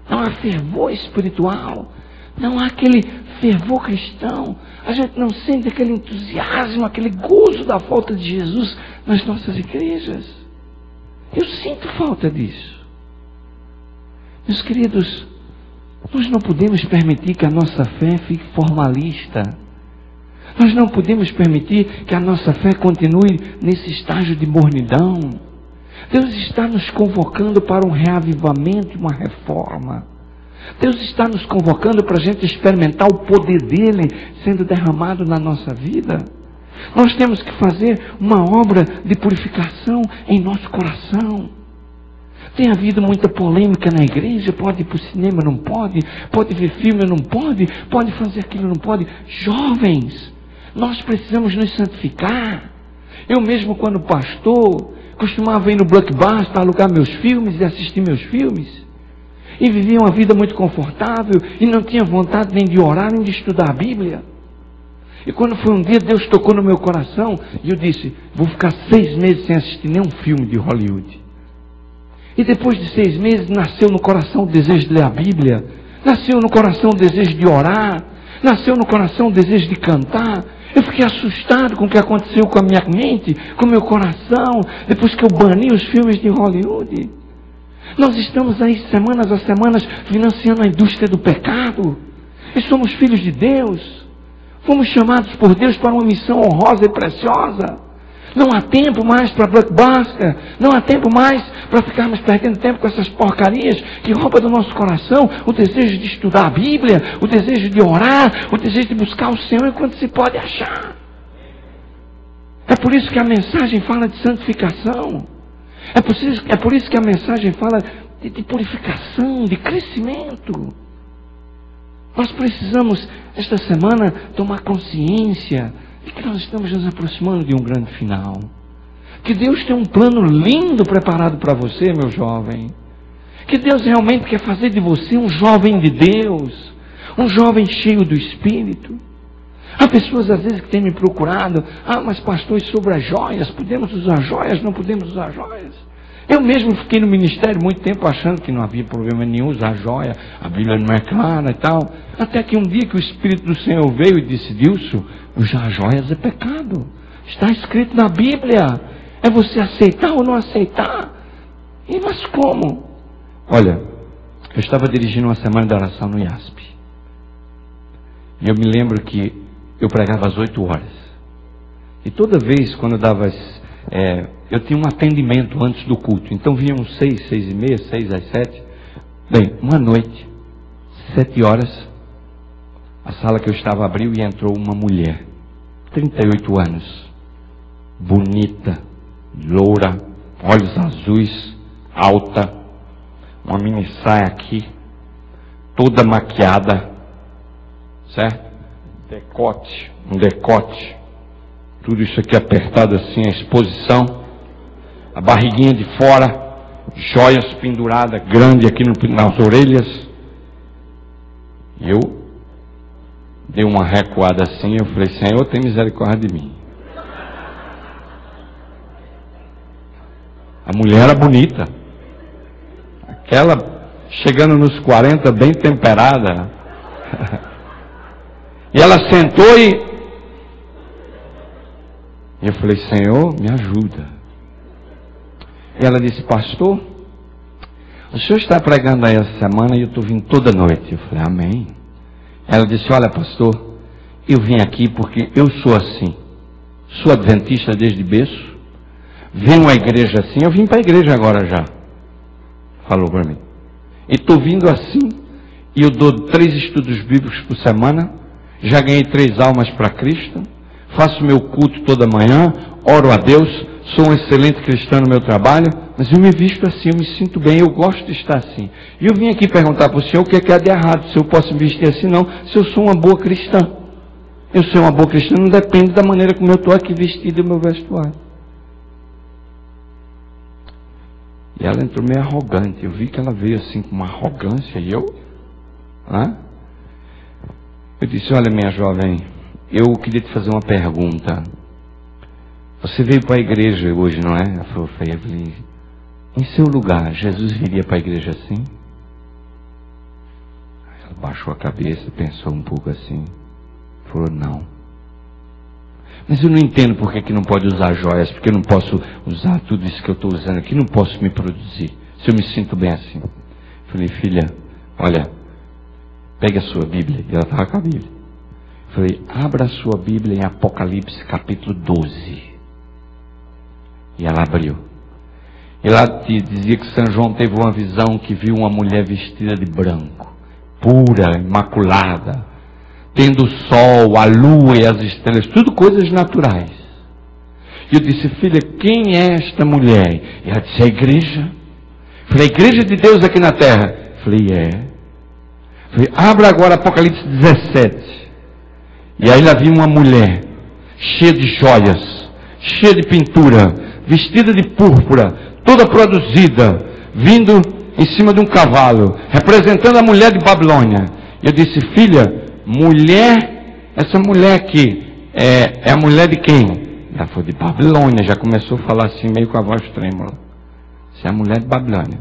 Não há fervor espiritual. Não há aquele fervor cristão. A gente não sente aquele entusiasmo, aquele gozo da volta de Jesus nas nossas igrejas. Eu sinto falta disso. Meus queridos, nós não podemos permitir que a nossa fé fique formalista. Nós não podemos permitir que a nossa fé continue nesse estágio de mornidão. Deus está nos convocando para um reavivamento e uma reforma. Deus está nos convocando para a gente experimentar o poder dele sendo derramado na nossa vida. Nós temos que fazer uma obra de purificação em nosso coração. Tem havido muita polêmica na igreja, pode ir para o cinema, não pode ver filme, não pode fazer aquilo, não pode. Jovens, nós precisamos nos santificar. Eu mesmo, quando pastor, costumava ir no Blockbuster para alugar meus filmes e assistir meus filmes. E vivia uma vida muito confortável e não tinha vontade nem de orar, nem de estudar a Bíblia. E quando foi um dia, Deus tocou no meu coração e eu disse, vou ficar 6 meses sem assistir nenhum filme de Hollywood. E depois de 6 meses, nasceu no coração o desejo de ler a Bíblia, nasceu no coração o desejo de orar, nasceu no coração o desejo de cantar. Eu fiquei assustado com o que aconteceu com a minha mente, com o meu coração, depois que eu bani os filmes de Hollywood. Nós estamos aí semanas a semanas financiando a indústria do pecado. E somos filhos de Deus. Fomos chamados por Deus para uma missão honrosa e preciosa. Não há tempo mais para Blockbuster. Não há tempo mais para ficarmos perdendo tempo com essas porcarias que roubam do nosso coração o desejo de estudar a Bíblia, o desejo de orar, o desejo de buscar o Senhor enquanto se pode achar. É por isso que a mensagem fala de santificação. É por isso que a mensagem fala de purificação, de crescimento. Nós precisamos, esta semana, tomar consciência de que nós estamos nos aproximando de um grande final. Que Deus tem um plano lindo preparado para você, meu jovem. Que Deus realmente quer fazer de você um jovem de Deus, um jovem cheio do Espírito. Há pessoas às vezes que têm me procurado, mas pastor, sobre as joias, podemos usar joias, não podemos usar joias? Eu mesmo fiquei no ministério muito tempo achando que não havia problema nenhum usar joia, a Bíblia não é clara e tal. Até que um dia que o Espírito do Senhor veio e disse: Dilson, usar joias é pecado. Está escrito na Bíblia. É você aceitar ou não aceitar. E mas como? Olha, eu estava dirigindo uma semana de oração no IASP. E eu me lembro que eu pregava às 8 horas. E toda vez quando eu dava... eu tinha um atendimento antes do culto. Então vinham 6, 6 e meia, 6 às 7. Bem, uma noite, 7 horas, a sala que eu estava abriu e entrou uma mulher. 38 anos. Bonita, loura, olhos azuis, alta, uma mini saia aqui, toda maquiada, certo? Decote, um decote, tudo isso aqui apertado assim, a exposição, a barriguinha de fora, joias penduradas, grande aqui nas orelhas. E eu dei uma recuada assim, eu falei: Senhor, tem misericórdia de mim. A mulher era bonita, aquela chegando nos 40, bem temperada. E ela sentou e eu falei: Senhor, me ajuda. E ela disse: pastor, o senhor está pregando aí essa semana e eu estou vindo toda noite. Eu falei: amém. Ela disse: olha, pastor, eu vim aqui porque eu sou assim, sou adventista desde berço, venho à igreja assim, eu vim para a igreja agora já, falou para mim, e estou vindo assim, e eu dou 3 estudos bíblicos por semana, já ganhei 3 almas para Cristo, faço meu culto toda manhã, oro a Deus, sou um excelente cristão no meu trabalho, mas eu me visto assim, eu me sinto bem, eu gosto de estar assim. E eu vim aqui perguntar para o senhor o que é que há de errado, se eu posso me vestir assim. Não, se eu sou uma boa cristã. Eu sou uma boa cristã, não depende da maneira como eu estou aqui vestido e o meu vestuário. E ela entrou meio arrogante, eu vi que ela veio assim com uma arrogância, e eu disse: olha, minha jovem, eu queria te fazer uma pergunta. Você veio para a igreja hoje, não é? Ela falou: Evelyn, em seu lugar, Jesus viria para a igreja assim? Ela baixou a cabeça, pensou um pouco assim, falou: não. Mas eu não entendo por que não pode usar joias, porque eu não posso usar tudo isso que eu estou usando aqui, não posso me produzir, se eu me sinto bem assim. Falei: filha, olha, pegue a sua Bíblia. E ela estava com a Bíblia. Falei: abra a sua Bíblia em Apocalipse capítulo 12. E ela abriu. E lá dizia que São João teve uma visão que viu uma mulher vestida de branco, pura, imaculada, tendo o sol, a lua e as estrelas, tudo coisas naturais. E eu disse: filha, quem é esta mulher? E ela disse: a igreja. Falei: a igreja de Deus aqui na terra? Falei: é. Falei: abra agora Apocalipse 17. E aí lá vi uma mulher cheia de joias, cheia de pintura, vestida de púrpura, toda produzida, vindo em cima de um cavalo, representando a mulher de Babilônia. Eu disse: filha, mulher, essa mulher aqui é a mulher de quem? Ela foi de Babilônia. Já começou a falar assim, meio com a voz trêmula. Você é a mulher de Babilônia.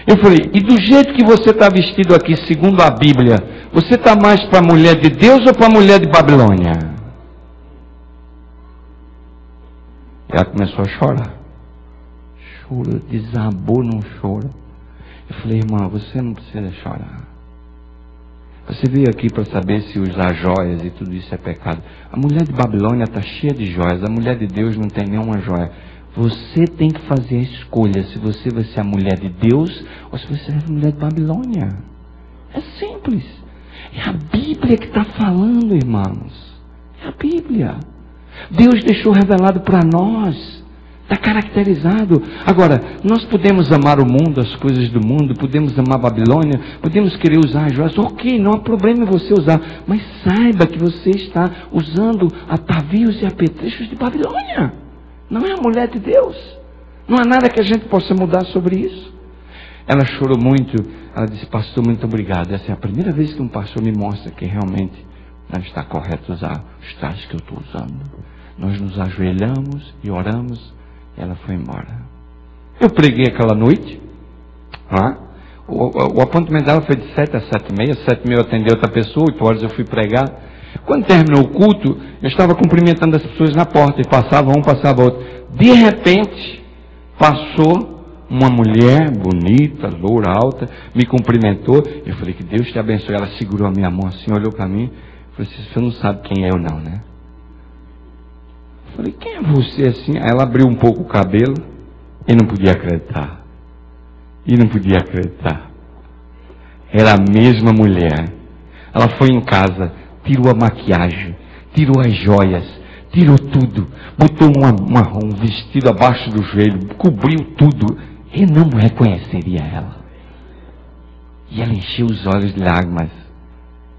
Eu falei: e do jeito que você está vestido aqui, segundo a Bíblia, você está mais para a mulher de Deus ou para a mulher de Babilônia? Ela começou a chorar. Chorou, desabou num choro. Eu falei: irmã, você não precisa chorar. Você veio aqui para saber se usar joias e tudo isso é pecado. A mulher de Babilônia está cheia de joias. A mulher de Deus não tem nenhuma joia. Você tem que fazer a escolha se você vai ser a mulher de Deus ou se você é a mulher de Babilônia. É simples. É a Bíblia que está falando, irmãos. É a Bíblia. Deus deixou revelado para nós. Está caracterizado. Agora, nós podemos amar o mundo, as coisas do mundo, podemos amar a Babilônia, podemos querer usar as joias. Ok, não há problema em você usar, mas saiba que você está usando atavios e apetrechos de Babilônia. Não é a mulher de Deus. Não há nada que a gente possa mudar sobre isso. Ela chorou muito. Ela disse: pastor, muito obrigado. Essa é a primeira vez que um pastor me mostra que realmente não está correto usar os trajes que eu estou usando. Nós nos ajoelhamos e oramos. E ela foi embora. Eu preguei aquela noite. O apontamento dela foi de 7 a 7h30. 7h30 eu atendi outra pessoa, 8 horas eu fui pregar. Quando terminou o culto, eu estava cumprimentando as pessoas na porta, e passava um, passava outro. De repente, passou uma mulher bonita, loura, alta, me cumprimentou. Eu falei, que Deus te abençoe. Ela segurou a minha mão assim, olhou para mim. Eu falei, você não sabe quem é eu não, né? Eu falei, quem é você assim? Aí ela abriu um pouco o cabelo e não podia acreditar. Era a mesma mulher. Ela foi em casa, tirou a maquiagem, tirou as joias, tirou tudo, botou um vestido abaixo do joelho, cobriu tudo. Eu não reconheceria ela. E ela encheu os olhos de lágrimas.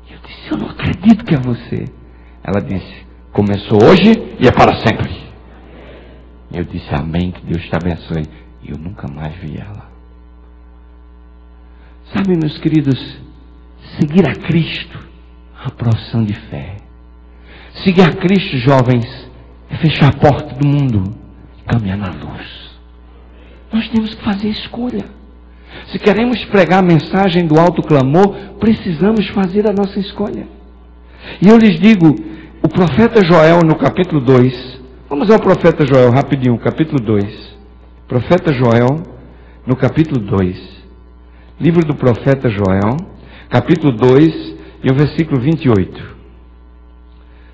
Eu disse, eu não acredito que é você. Ela disse, começou hoje e é para sempre. Eu disse, amém, que Deus te abençoe. E eu nunca mais vi ela. Sabe, meus queridos, seguir a Cristo é uma profissão de fé. Seguir a Cristo, jovens, é fechar a porta do mundo e caminhar na luz. Nós temos que fazer escolha. Se queremos pregar a mensagem do alto clamor, precisamos fazer a nossa escolha. E eu lhes digo, o profeta Joel no capítulo 2, vamos ao profeta Joel rapidinho, capítulo 2. Profeta Joel no capítulo 2. Livro do profeta Joel, capítulo 2 e o versículo 28.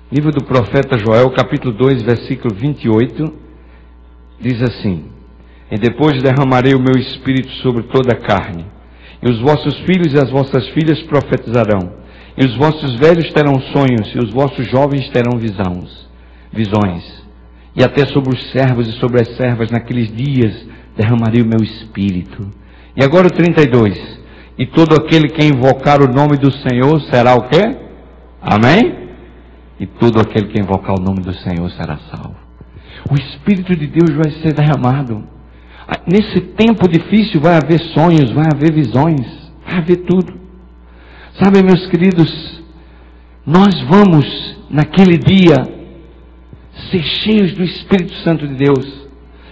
Livro do profeta Joel, capítulo 2, versículo 28, diz assim: E depois derramarei o meu espírito sobre toda a carne, e os vossos filhos e as vossas filhas profetizarão, e os vossos velhos terão sonhos, e os vossos jovens terão visões, e até sobre os servos e sobre as servas naqueles dias derramarei o meu espírito. E agora o 32, e todo aquele que invocar o nome do Senhor será o quê? Amém? E todo aquele que invocar o nome do Senhor será salvo. O Espírito de Deus vai ser derramado. Nesse tempo difícil vai haver sonhos, vai haver visões, vai haver tudo. Sabe, meus queridos, nós vamos naquele dia ser cheios do Espírito Santo de Deus.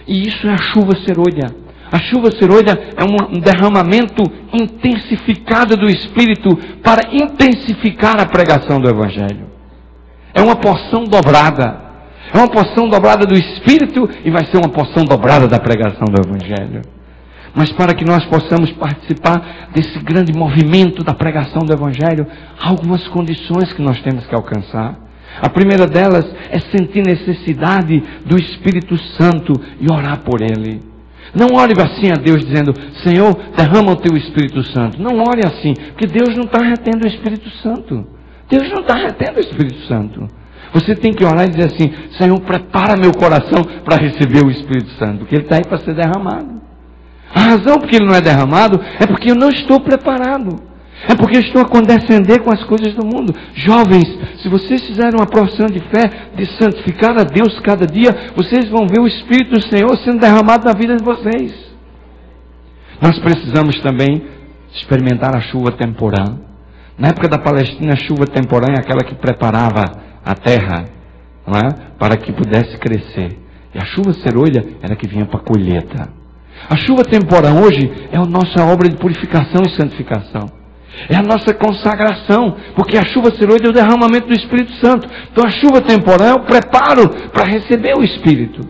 E isso é a chuva serôdia. A chuva serôdia é um derramamento intensificado do Espírito para intensificar a pregação do Evangelho. É uma porção dobrada. É uma porção dobrada do Espírito e vai ser uma porção dobrada da pregação do Evangelho. Mas para que nós possamos participar desse grande movimento da pregação do Evangelho, há algumas condições que nós temos que alcançar. A primeira delas é sentir necessidade do Espírito Santo e orar por Ele. Não ore assim a Deus dizendo, Senhor, derrama o Teu Espírito Santo. Não ore assim, porque Deus não está retendo o Espírito Santo. Deus não está retendo o Espírito Santo. Você tem que orar e dizer assim, Senhor, prepara meu coração para receber o Espírito Santo, porque Ele está aí para ser derramado. A razão porque Ele não é derramado é porque eu não estou preparado. É porque eu estou a condescender com as coisas do mundo. Jovens, se vocês fizerem uma profissão de fé, de santificar a Deus cada dia, vocês vão ver o Espírito do Senhor sendo derramado na vida de vocês. Nós precisamos também experimentar a chuva temporã. Na época da Palestina, a chuva temporã é aquela que preparava a terra, não é? Para que pudesse crescer. E a chuva serôdia era que vinha para a colheita. A chuva temporã hoje é a nossa obra de purificação e santificação. É a nossa consagração, porque a chuva serôdia é o derramamento do Espírito Santo. Então a chuva temporã é o preparo para receber o Espírito.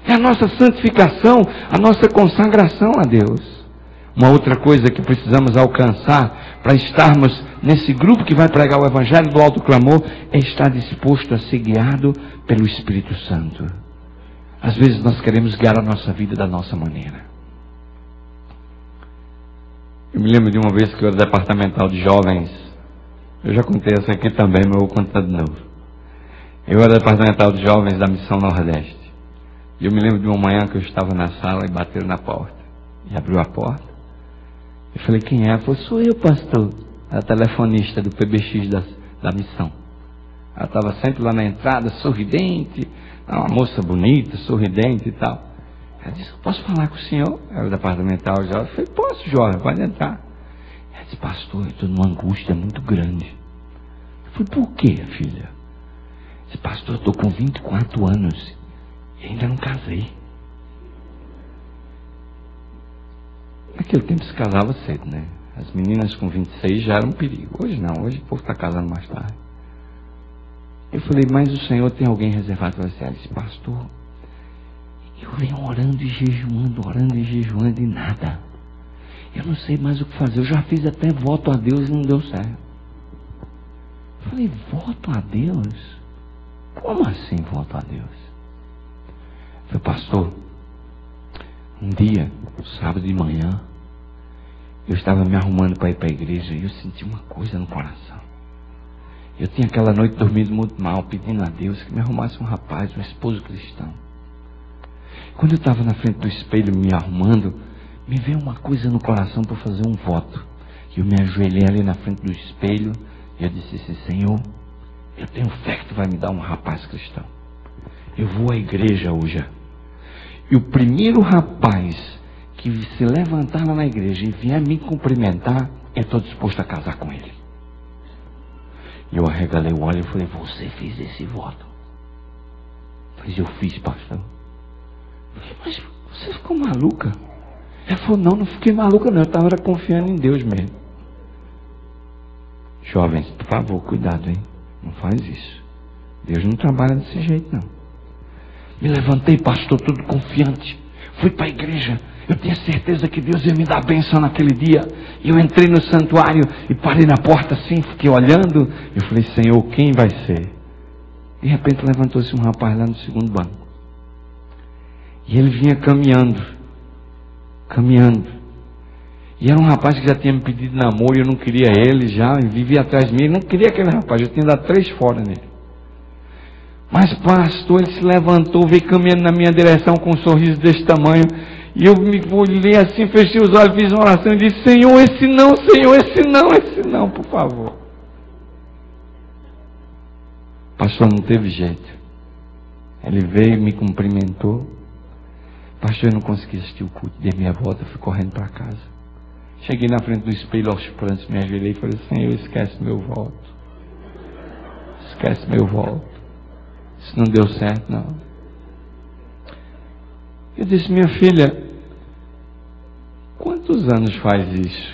É a nossa santificação, a nossa consagração a Deus. Uma outra coisa que precisamos alcançar para estarmos nesse grupo que vai pregar o Evangelho do alto clamor é estar disposto a ser guiado pelo Espírito Santo. Às vezes nós queremos guiar a nossa vida da nossa maneira. Eu me lembro de uma vez que eu era departamental de jovens. Eu já contei essa aqui também, mas eu vou contar de novo. Eu era departamental de jovens da Missão Nordeste. E eu me lembro de uma manhã que eu estava na sala e bateram na porta. E abriu a porta. Eu falei, quem é? Ela falou, sou eu, pastor. A telefonista do PBX da missão. Ela estava sempre lá na entrada, sorridente. Uma moça bonita, sorridente e tal. Ela disse, posso falar com o senhor? Era o departamental de jovens. Eu falei, posso, jovem, pode entrar. Ela disse, pastor, eu estou numa angústia muito grande. Eu falei, por quê, filha? Ela disse, pastor, eu estou com 24 anos e ainda não casei. naquele tempo se casava cedo, né? As meninas com 26 já eram um perigo. Hoje não, hoje o povo está casando mais tarde. Eu falei, mas o Senhor tem alguém reservado para você? Ela disse, pastor, eu venho orando e jejuando e nada. Eu não sei mais o que fazer. Eu já fiz até voto a Deus e não deu certo. Eu falei, voto a Deus? Como assim voto a Deus? Eu falei, pastor, um dia, sábado de manhã, eu estava me arrumando para ir para a igreja e eu senti uma coisa no coração. Eu tinha aquela noite dormindo muito mal, pedindo a Deus que me arrumasse um rapaz, um esposo cristão. Quando eu estava na frente do espelho me arrumando, me veio uma coisa no coração para fazer um voto. Eu me ajoelhei ali na frente do espelho e eu disse assim, Senhor, eu tenho fé que tu vai me dar um rapaz cristão. Eu vou à igreja hoje. E o primeiro rapaz que se levantar lá na igreja e vier me cumprimentar, eu estou disposto a casar com ele. E eu arregalei o olho e falei, você fez esse voto? Mas eu fiz, pastor. Eu falei, mas você ficou maluca? Ela falou, não fiquei maluca não, eu estava confiando em Deus mesmo. Jovens, por favor, cuidado, hein? Não faz isso. Deus não trabalha desse jeito, não. Me levantei, pastor, todo confiante. Fui para a igreja. Eu tinha certeza que Deus ia me dar bênção naquele dia. E eu entrei no santuário e parei na porta assim, fiquei olhando. Eu falei, Senhor, quem vai ser? De repente levantou-se um rapaz lá no segundo banco. E ele vinha caminhando. E era um rapaz que já tinha me pedido namoro e eu não queria ele já. E vivia atrás de mim. Eu não queria aquele rapaz, eu tinha dado 3 fora nele. Mas pastor, ele se levantou, veio caminhando na minha direção com um sorriso desse tamanho. E eu me olhei assim, fechei os olhos, fiz uma oração e disse, Senhor, esse não, por favor. Pastor, não teve jeito. Ele veio, me cumprimentou. Pastor, eu não consegui assistir o culto, dei minha volta, fui correndo para casa. Cheguei na frente do espelho aos prantos, me ajoelhei e falei, Senhor, esquece meu voto. Isso não deu certo, não. Eu disse, minha filha, quantos anos faz isso?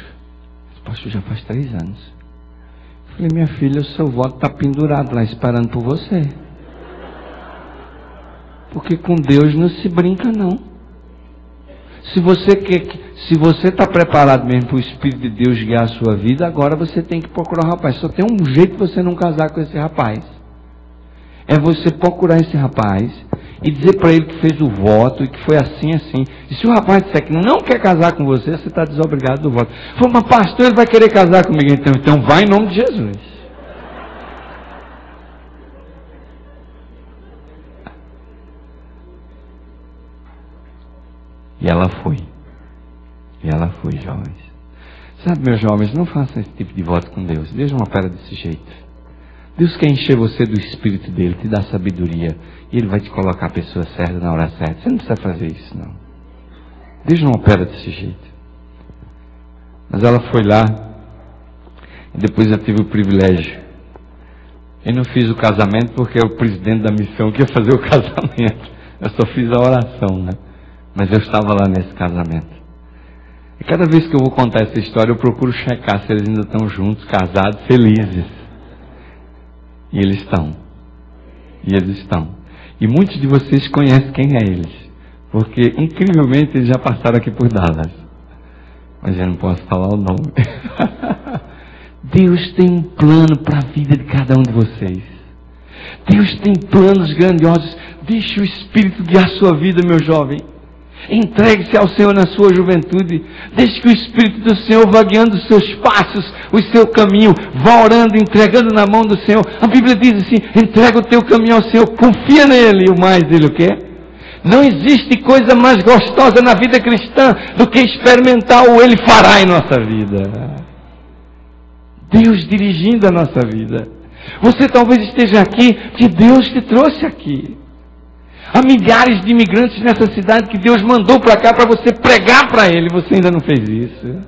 Pastor, já faz 3 anos. Eu falei, minha filha, o seu voto está pendurado lá, esperando por você. Porque com Deus não se brinca, não. Se você está preparado mesmo para o Espírito de Deus guiar a sua vida, agora você tem que procurar um rapaz. Só tem um jeito de você não casar com esse rapaz. É você procurar esse rapaz e dizer para ele que fez o voto e que foi assim. E se o rapaz disser que não quer casar com você, você está desobrigado do voto. Falei, mas pastor, ele vai querer casar comigo então vai em nome de Jesus. E ela foi, jovens. Sabe, meus jovens, não façam esse tipo de voto com Deus. Deus não opera desse jeito. Deus quer encher você do Espírito dele, te dar sabedoria, e ele vai te colocar a pessoa certa na hora certa. Você não precisa fazer isso, não. Deus não opera desse jeito. Mas ela foi lá, e depois eu tive o privilégio. Eu não fiz o casamento porque é o presidente da missão que ia fazer o casamento. Eu só fiz a oração, né? Mas eu estava lá nesse casamento. E cada vez que eu vou contar essa história, eu procuro checar se eles ainda estão juntos, casados, felizes. E eles estão. E muitos de vocês conhecem quem é eles. Porque, incrivelmente, eles já passaram aqui por Dallas. Mas eu não posso falar o nome. Deus tem um plano para a vida de cada um de vocês. Deus tem planos grandiosos. Deixe o Espírito guiar a sua vida, meu jovem. Entregue-se ao Senhor na sua juventude. Deixe que o Espírito do Senhor vá guiando os seus passos, o seu caminho. Vá orando, entregando na mão do Senhor. A Bíblia diz assim, entrega o teu caminho ao Senhor, confia nele. E o mais dele o quê? Não existe coisa mais gostosa na vida cristã do que experimentar o Ele fará em nossa vida. Deus dirigindo a nossa vida. Você talvez esteja aqui porque Deus te trouxe aqui. Há milhares de imigrantes nessa cidade que Deus mandou para cá para você pregar para ele. Você ainda não fez isso.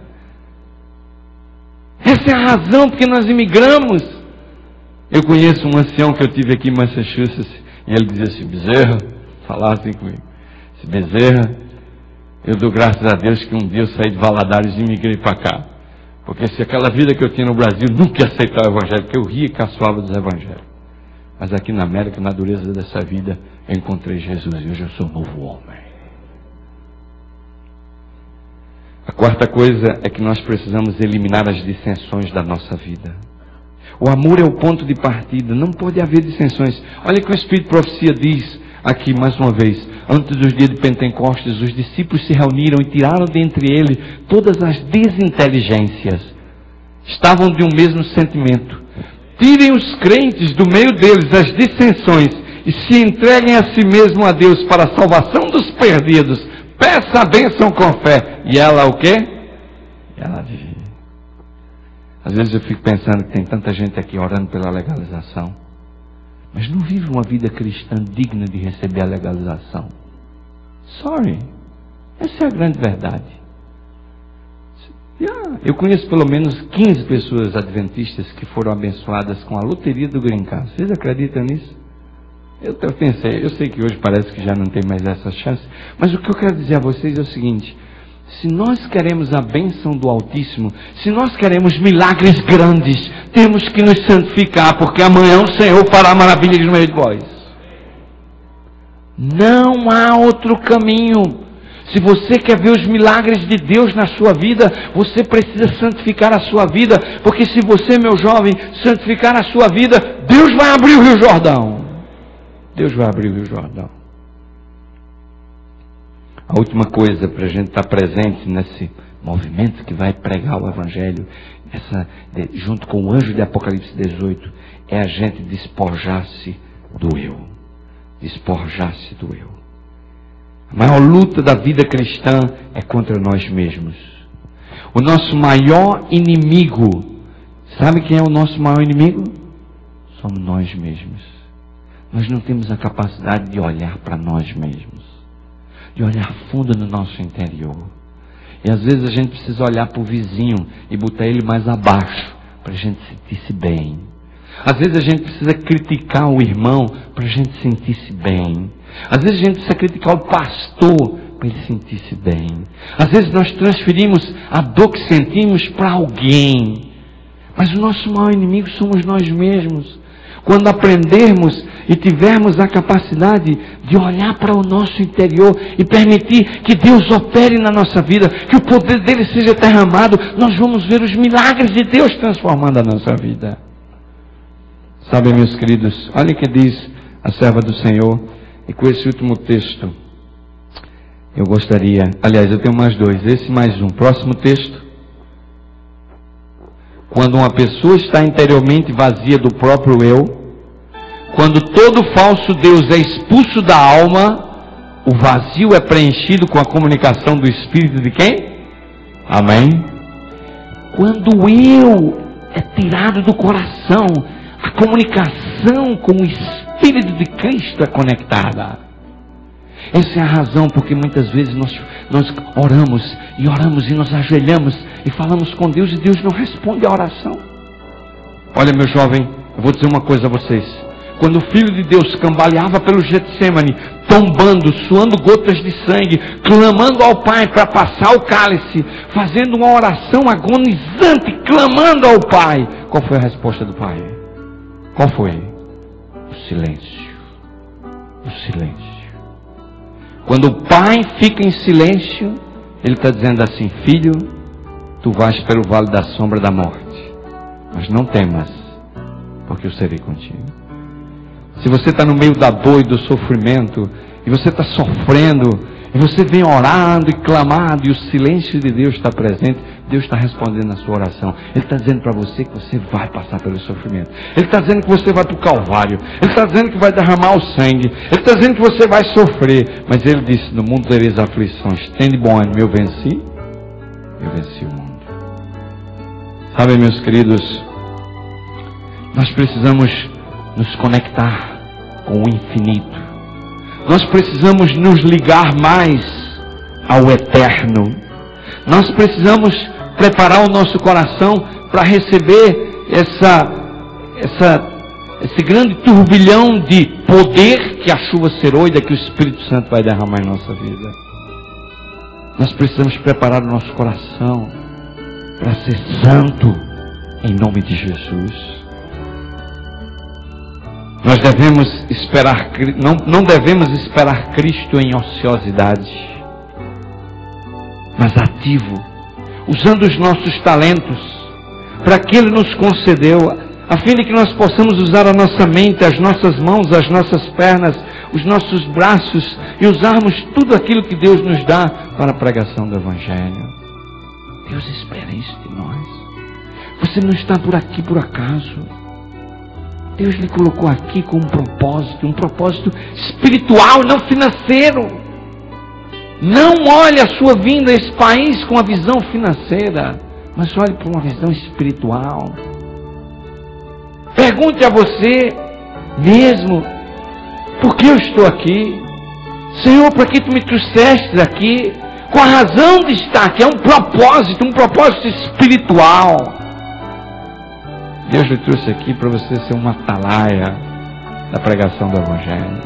Essa é a razão porque nós imigramos. Eu conheço um ancião que eu tive aqui em Massachusetts. E ele dizia assim, Bezerra, falava assim comigo. Bezerra, Eu dou graças a Deus que um dia eu saí de Valadares e migrei para cá. Porque se aquela vida que eu tinha no Brasil, nunca ia aceitar o Evangelho, porque eu ria e caçoava dos Evangelhos. Mas aqui na América, na dureza dessa vida, eu encontrei Jesus e hoje eu sou um novo homem. A quarta coisa é que nós precisamos eliminar as dissensões da nossa vida. O amor é o ponto de partida, não pode haver dissensões. Olha que o Espírito de Profecia diz aqui mais uma vez: antes dos dias de Pentecostes, os discípulos se reuniram e tiraram dentre eles todas as desinteligências. Estavam de um mesmo sentimento. Tirem os crentes do meio deles as dissensões e se entreguem a si mesmo a Deus para a salvação dos perdidos. Peça a bênção com fé. E ela o quê? Ela vive. Às vezes eu fico pensando que tem tanta gente aqui orando pela legalização, mas não vive uma vida cristã digna de receber a legalização. Sorry. Essa é a grande verdade. Eu conheço pelo menos 15 pessoas adventistas que foram abençoadas com a loteria do Green Card. Vocês acreditam nisso? Eu pensei, eu sei que hoje parece que já não tem mais essa chance, mas o que eu quero dizer a vocês é o seguinte: se nós queremos a bênção do Altíssimo, se nós queremos milagres grandes, temos que nos santificar, porque amanhã o Senhor fará maravilhas no meio de vós. Não há outro caminho. Se você quer ver os milagres de Deus na sua vida, você precisa santificar a sua vida, porque se você, meu jovem, santificar a sua vida, Deus vai abrir o Rio Jordão. Deus vai abrir o Rio Jordão. A última coisa para a gente estar presente nesse movimento que vai pregar o Evangelho, junto com o anjo de Apocalipse 18, é a gente despojar-se do eu. Despojar-se do eu. A maior luta da vida cristã é contra nós mesmos. O nosso maior inimigo, sabe quem é o nosso maior inimigo? Somos nós mesmos. Nós não temos a capacidade de olhar para nós mesmos, de olhar fundo no nosso interior. E às vezes a gente precisa olhar para o vizinho e botar ele mais abaixo, para a gente sentir-se bem. Às vezes a gente precisa criticar o irmão para a gente sentir-se bem. Às vezes a gente precisa criticar o pastor para ele sentir-se bem. Às vezes nós transferimos a dor que sentimos para alguém. Mas o nosso maior inimigo somos nós mesmos. Quando aprendermos e tivermos a capacidade de olhar para o nosso interior e permitir que Deus opere na nossa vida, que o poder dele seja derramado, nós vamos ver os milagres de Deus transformando a nossa vida. Sabe, meus queridos, olha o que diz a serva do Senhor, e com esse último texto, eu gostaria, aliás, eu tenho mais dois, esse mais um, próximo texto. Quando uma pessoa está interiormente vazia do próprio eu, quando todo falso Deus é expulso da alma, o vazio é preenchido com a comunicação do Espírito de quem? Amém? Quando o eu é tirado do coração, a comunicação com o Espírito de Cristo é conectada. Essa é a razão porque muitas vezes nós oramos e nos ajoelhamos e falamos com Deus e Deus não responde a oração. Olha, meu jovem, eu vou dizer uma coisa a vocês. Quando o Filho de Deus cambaleava pelo Getsemane, tombando, suando gotas de sangue, clamando ao Pai para passar o cálice, fazendo uma oração agonizante, clamando ao Pai, qual foi a resposta do Pai? Qual foi? O silêncio. O silêncio. Quando o Pai fica em silêncio, Ele está dizendo assim: filho, tu vais pelo vale da sombra da morte, mas não temas, porque eu serei contigo. Se você está no meio da dor e do sofrimento, e você está sofrendo, e você vem orando e clamando, e o silêncio de Deus está presente, Deus está respondendo a sua oração. Ele está dizendo para você que você vai passar pelo sofrimento. Ele está dizendo que você vai para o Calvário. Ele está dizendo que vai derramar o sangue. Ele está dizendo que você vai sofrer. Mas Ele disse: no mundo tereis aflições. Tende bom ânimo, eu venci o mundo. Sabe, meus queridos, nós precisamos nos conectar com o infinito. Nós precisamos nos ligar mais ao eterno. Nós precisamos preparar o nosso coração para receber esse grande turbilhão de poder que a chuva seroida, que o Espírito Santo vai derramar em nossa vida. Nós precisamos preparar o nosso coração para ser santo em nome de Jesus. Nós devemos esperar, não devemos esperar Cristo em ociosidade, mas ativo, usando os nossos talentos para que Ele nos concedeu, a fim de que nós possamos usar a nossa mente, as nossas mãos, as nossas pernas, os nossos braços e usarmos tudo aquilo que Deus nos dá para a pregação do Evangelho. Deus espera isso de nós. Você não está por aqui por acaso. Deus lhe colocou aqui com um propósito espiritual, não financeiro. Não olhe a sua vinda a esse país com a visão financeira, mas olhe por uma visão espiritual. Pergunte a você mesmo: por que eu estou aqui? Senhor, para que tu me trouxeste aqui? Com a razão de estar aqui, é um propósito espiritual. Deus lhe trouxe aqui para você ser uma atalaia da pregação do Evangelho.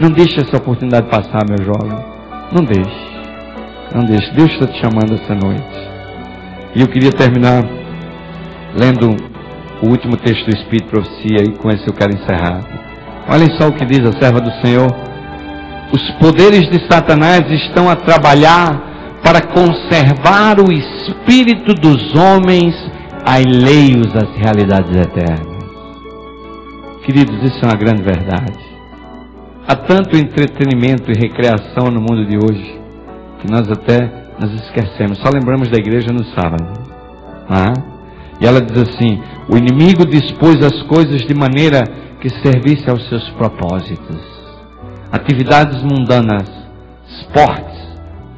Não deixe essa oportunidade passar, meu jovem. Não deixe. Não deixe. Deus está te chamando essa noite. E eu queria terminar lendo o último texto do Espírito de Profecia, e com esse eu quero encerrar. Olhem só o que diz a serva do Senhor. Os poderes de Satanás estão a trabalhar para conservar o espírito dos homens alheios às realidades eternas. Queridos, isso é uma grande verdade. Há tanto entretenimento e recreação no mundo de hoje que nós esquecemos. Só lembramos da igreja no sábado. E ela diz assim: o inimigo dispôs as coisas de maneira que servisse aos seus propósitos. Atividades mundanas, esportes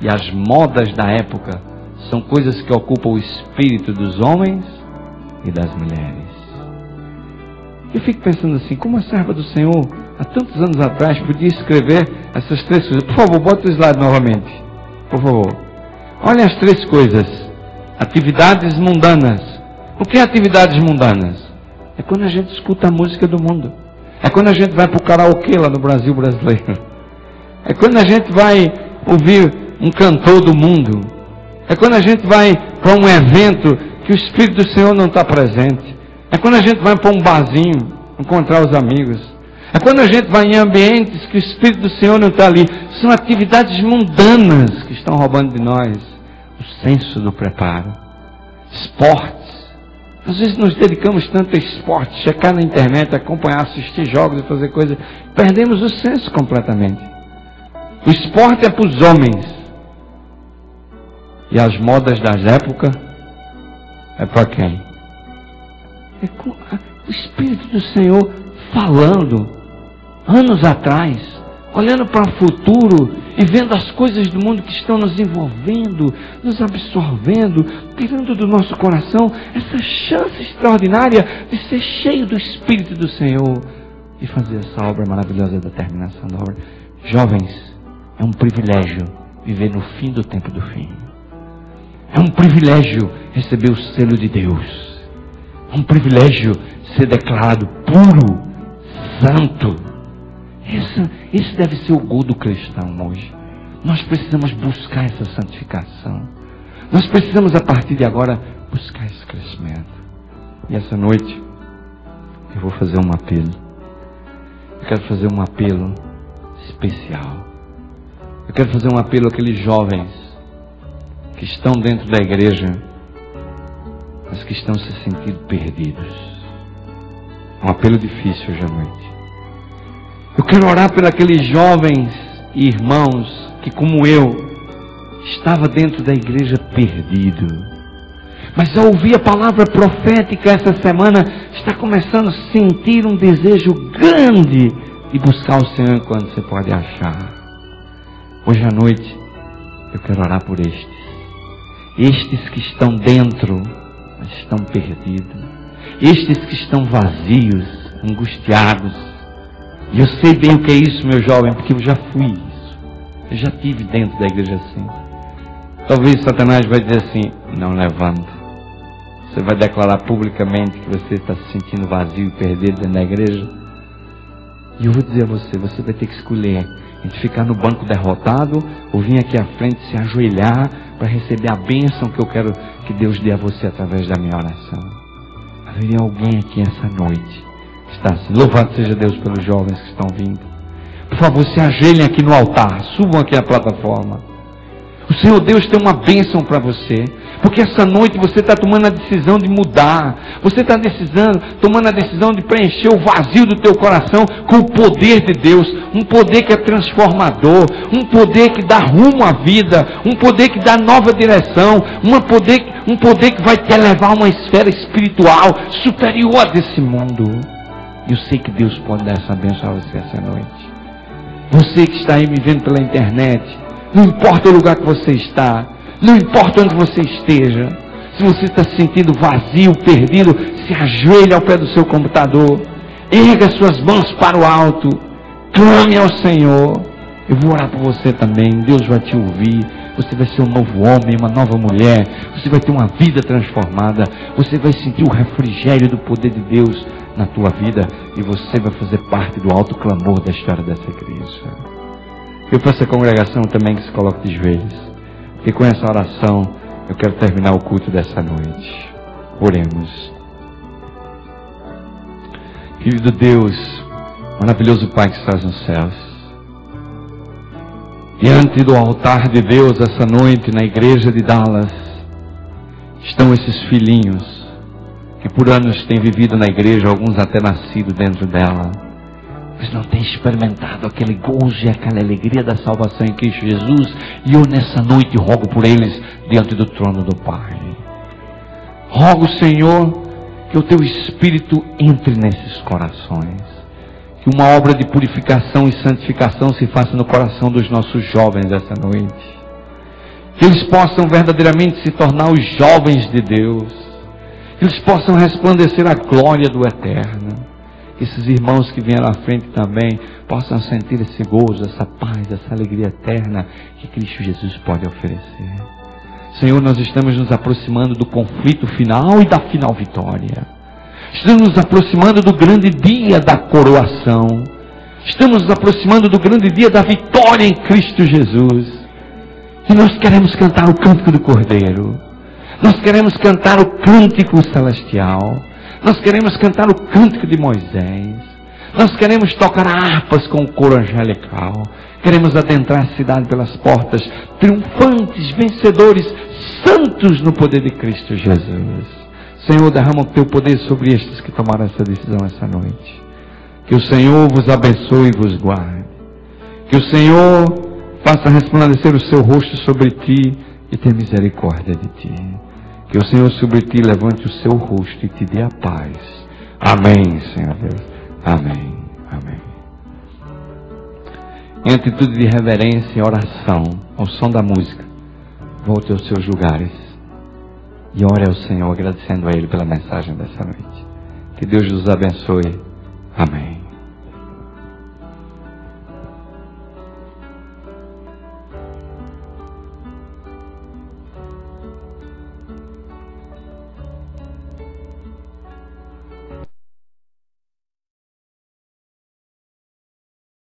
e as modas da época são coisas que ocupam o espírito dos homens e das mulheres. Eu fico pensando assim: como a serva do Senhor, há tantos anos atrás, podia escrever essas três coisas. Por favor, bota o slide novamente. Por favor. Olhem as três coisas. Atividades mundanas. O que é atividades mundanas? É quando a gente escuta a música do mundo. É quando a gente vai para o karaokê lá no Brasil brasileiro. É quando a gente vai ouvir um cantor do mundo. É quando a gente vai para um evento que o Espírito do Senhor não está presente. É quando a gente vai para um barzinho encontrar os amigos. É quando a gente vai em ambientes que o Espírito do Senhor não está ali. São atividades mundanas que estão roubando de nós o senso do preparo. Esportes. Às vezes nos dedicamos tanto a esporte, checar na internet, acompanhar, assistir jogos e fazer coisas. Perdemos o senso completamente. O esporte é para os homens. E as modas das épocas é para quem? É com o Espírito do Senhor falando anos atrás, olhando para o futuro e vendo as coisas do mundo que estão nos envolvendo, nos absorvendo, tirando do nosso coração essa chance extraordinária de ser cheio do Espírito do Senhor e fazer essa obra maravilhosa da terminação da obra. Jovens, é um privilégio viver no fim do tempo do fim. É um privilégio receber o selo de Deus. É um privilégio ser declarado puro, santo. Esse deve ser o gol do cristão hoje. Nós precisamos buscar essa santificação. Nós precisamos, a partir de agora, buscar esse crescimento. E essa noite, eu vou fazer um apelo. Eu quero fazer um apelo especial. Eu quero fazer um apelo àqueles jovens que estão dentro da igreja, mas que estão se sentindo perdidos. É um apelo difícil hoje à noite. Eu quero orar por aqueles jovens e irmãos que, como eu, estava dentro da igreja perdido, mas ao ouvir a palavra profética essa semana, está começando a sentir um desejo grande de buscar o Senhor enquanto você pode achar. Hoje à noite, eu quero orar por estes que estão dentro, mas estão perdidos, estes que estão vazios, angustiados. E eu sei bem o que é isso, meu jovem, porque eu já fui isso. Eu já estive dentro da igreja assim. Talvez Satanás vai dizer assim: não levanta. Você vai declarar publicamente que você está se sentindo vazio e perdido dentro da igreja. E eu vou dizer a você: você vai ter que escolher entre ficar no banco derrotado ou vir aqui à frente se ajoelhar para receber a bênção que eu quero que Deus dê a você através da minha oração. Haveria alguém aqui essa noite que está assim. Louvado seja Deus pelos jovens que estão vindo. Por favor, se ajoelhem aqui no altar, subam aqui à plataforma. O Senhor Deus tem uma bênção para você, porque essa noite você está tomando a decisão de mudar, você está tomando a decisão de preencher o vazio do teu coração com o poder de Deus, um poder que é transformador, um poder que dá rumo à vida, um poder que dá nova direção, um poder que vai te levar a uma esfera espiritual superior a desse mundo. Eu sei que Deus pode dar essa bênção a você essa noite. Você que está aí me vendo pela internet, não importa o lugar que você está, não importa onde você esteja, se você está se sentindo vazio, perdido, se ajoelhe ao pé do seu computador, erga suas mãos para o alto, clame ao Senhor. Eu vou orar por você também, Deus vai te ouvir, você vai ser um novo homem, uma nova mulher, você vai ter uma vida transformada, você vai sentir o refrigério do poder de Deus na tua vida e você vai fazer parte do alto clamor da história dessa igreja. Eu peço à congregação também que se coloque de joelhos, porque com essa oração eu quero terminar o culto dessa noite. Oremos. Querido Deus, maravilhoso Pai que estás nos céus, diante do altar de Deus essa noite na igreja de Dallas estão esses filhinhos que por anos têm vivido na igreja, alguns até nascido dentro dela, mas não têm experimentado aquele gozo e aquela alegria da salvação em Cristo Jesus. E eu nessa noite rogo por eles diante do trono do Pai. Rogo, Senhor, que o Teu Espírito entre nesses corações, que uma obra de purificação e santificação se faça no coração dos nossos jovens essa noite, que eles possam verdadeiramente se tornar os jovens de Deus, que eles possam resplandecer a glória do Eterno. Que esses irmãos que vieram à frente também possam sentir esse gozo, essa paz, essa alegria eterna que Cristo Jesus pode oferecer. Senhor, nós estamos nos aproximando do conflito final e da final vitória. Estamos nos aproximando do grande dia da coroação. Estamos nos aproximando do grande dia da vitória em Cristo Jesus. E nós queremos cantar o cântico do Cordeiro. Nós queremos cantar o cântico celestial. Nós queremos cantar o cântico de Moisés. Nós queremos tocar harpas com o coro angelical. Queremos adentrar a cidade pelas portas, triunfantes, vencedores, santos no poder de Cristo Jesus. Senhor, derrama o Teu poder sobre estes que tomaram essa decisão essa noite. Que o Senhor vos abençoe e vos guarde. Que o Senhor faça resplandecer o seu rosto sobre ti e tenha misericórdia de ti. Que o Senhor sobre ti levante o seu rosto e te dê a paz. Amém, Senhor Deus. Amém. Amém. Em atitude de reverência e oração, ao som da música, volte aos seus lugares e ore ao Senhor, agradecendo a Ele pela mensagem dessa noite. Que Deus nos abençoe. Amém.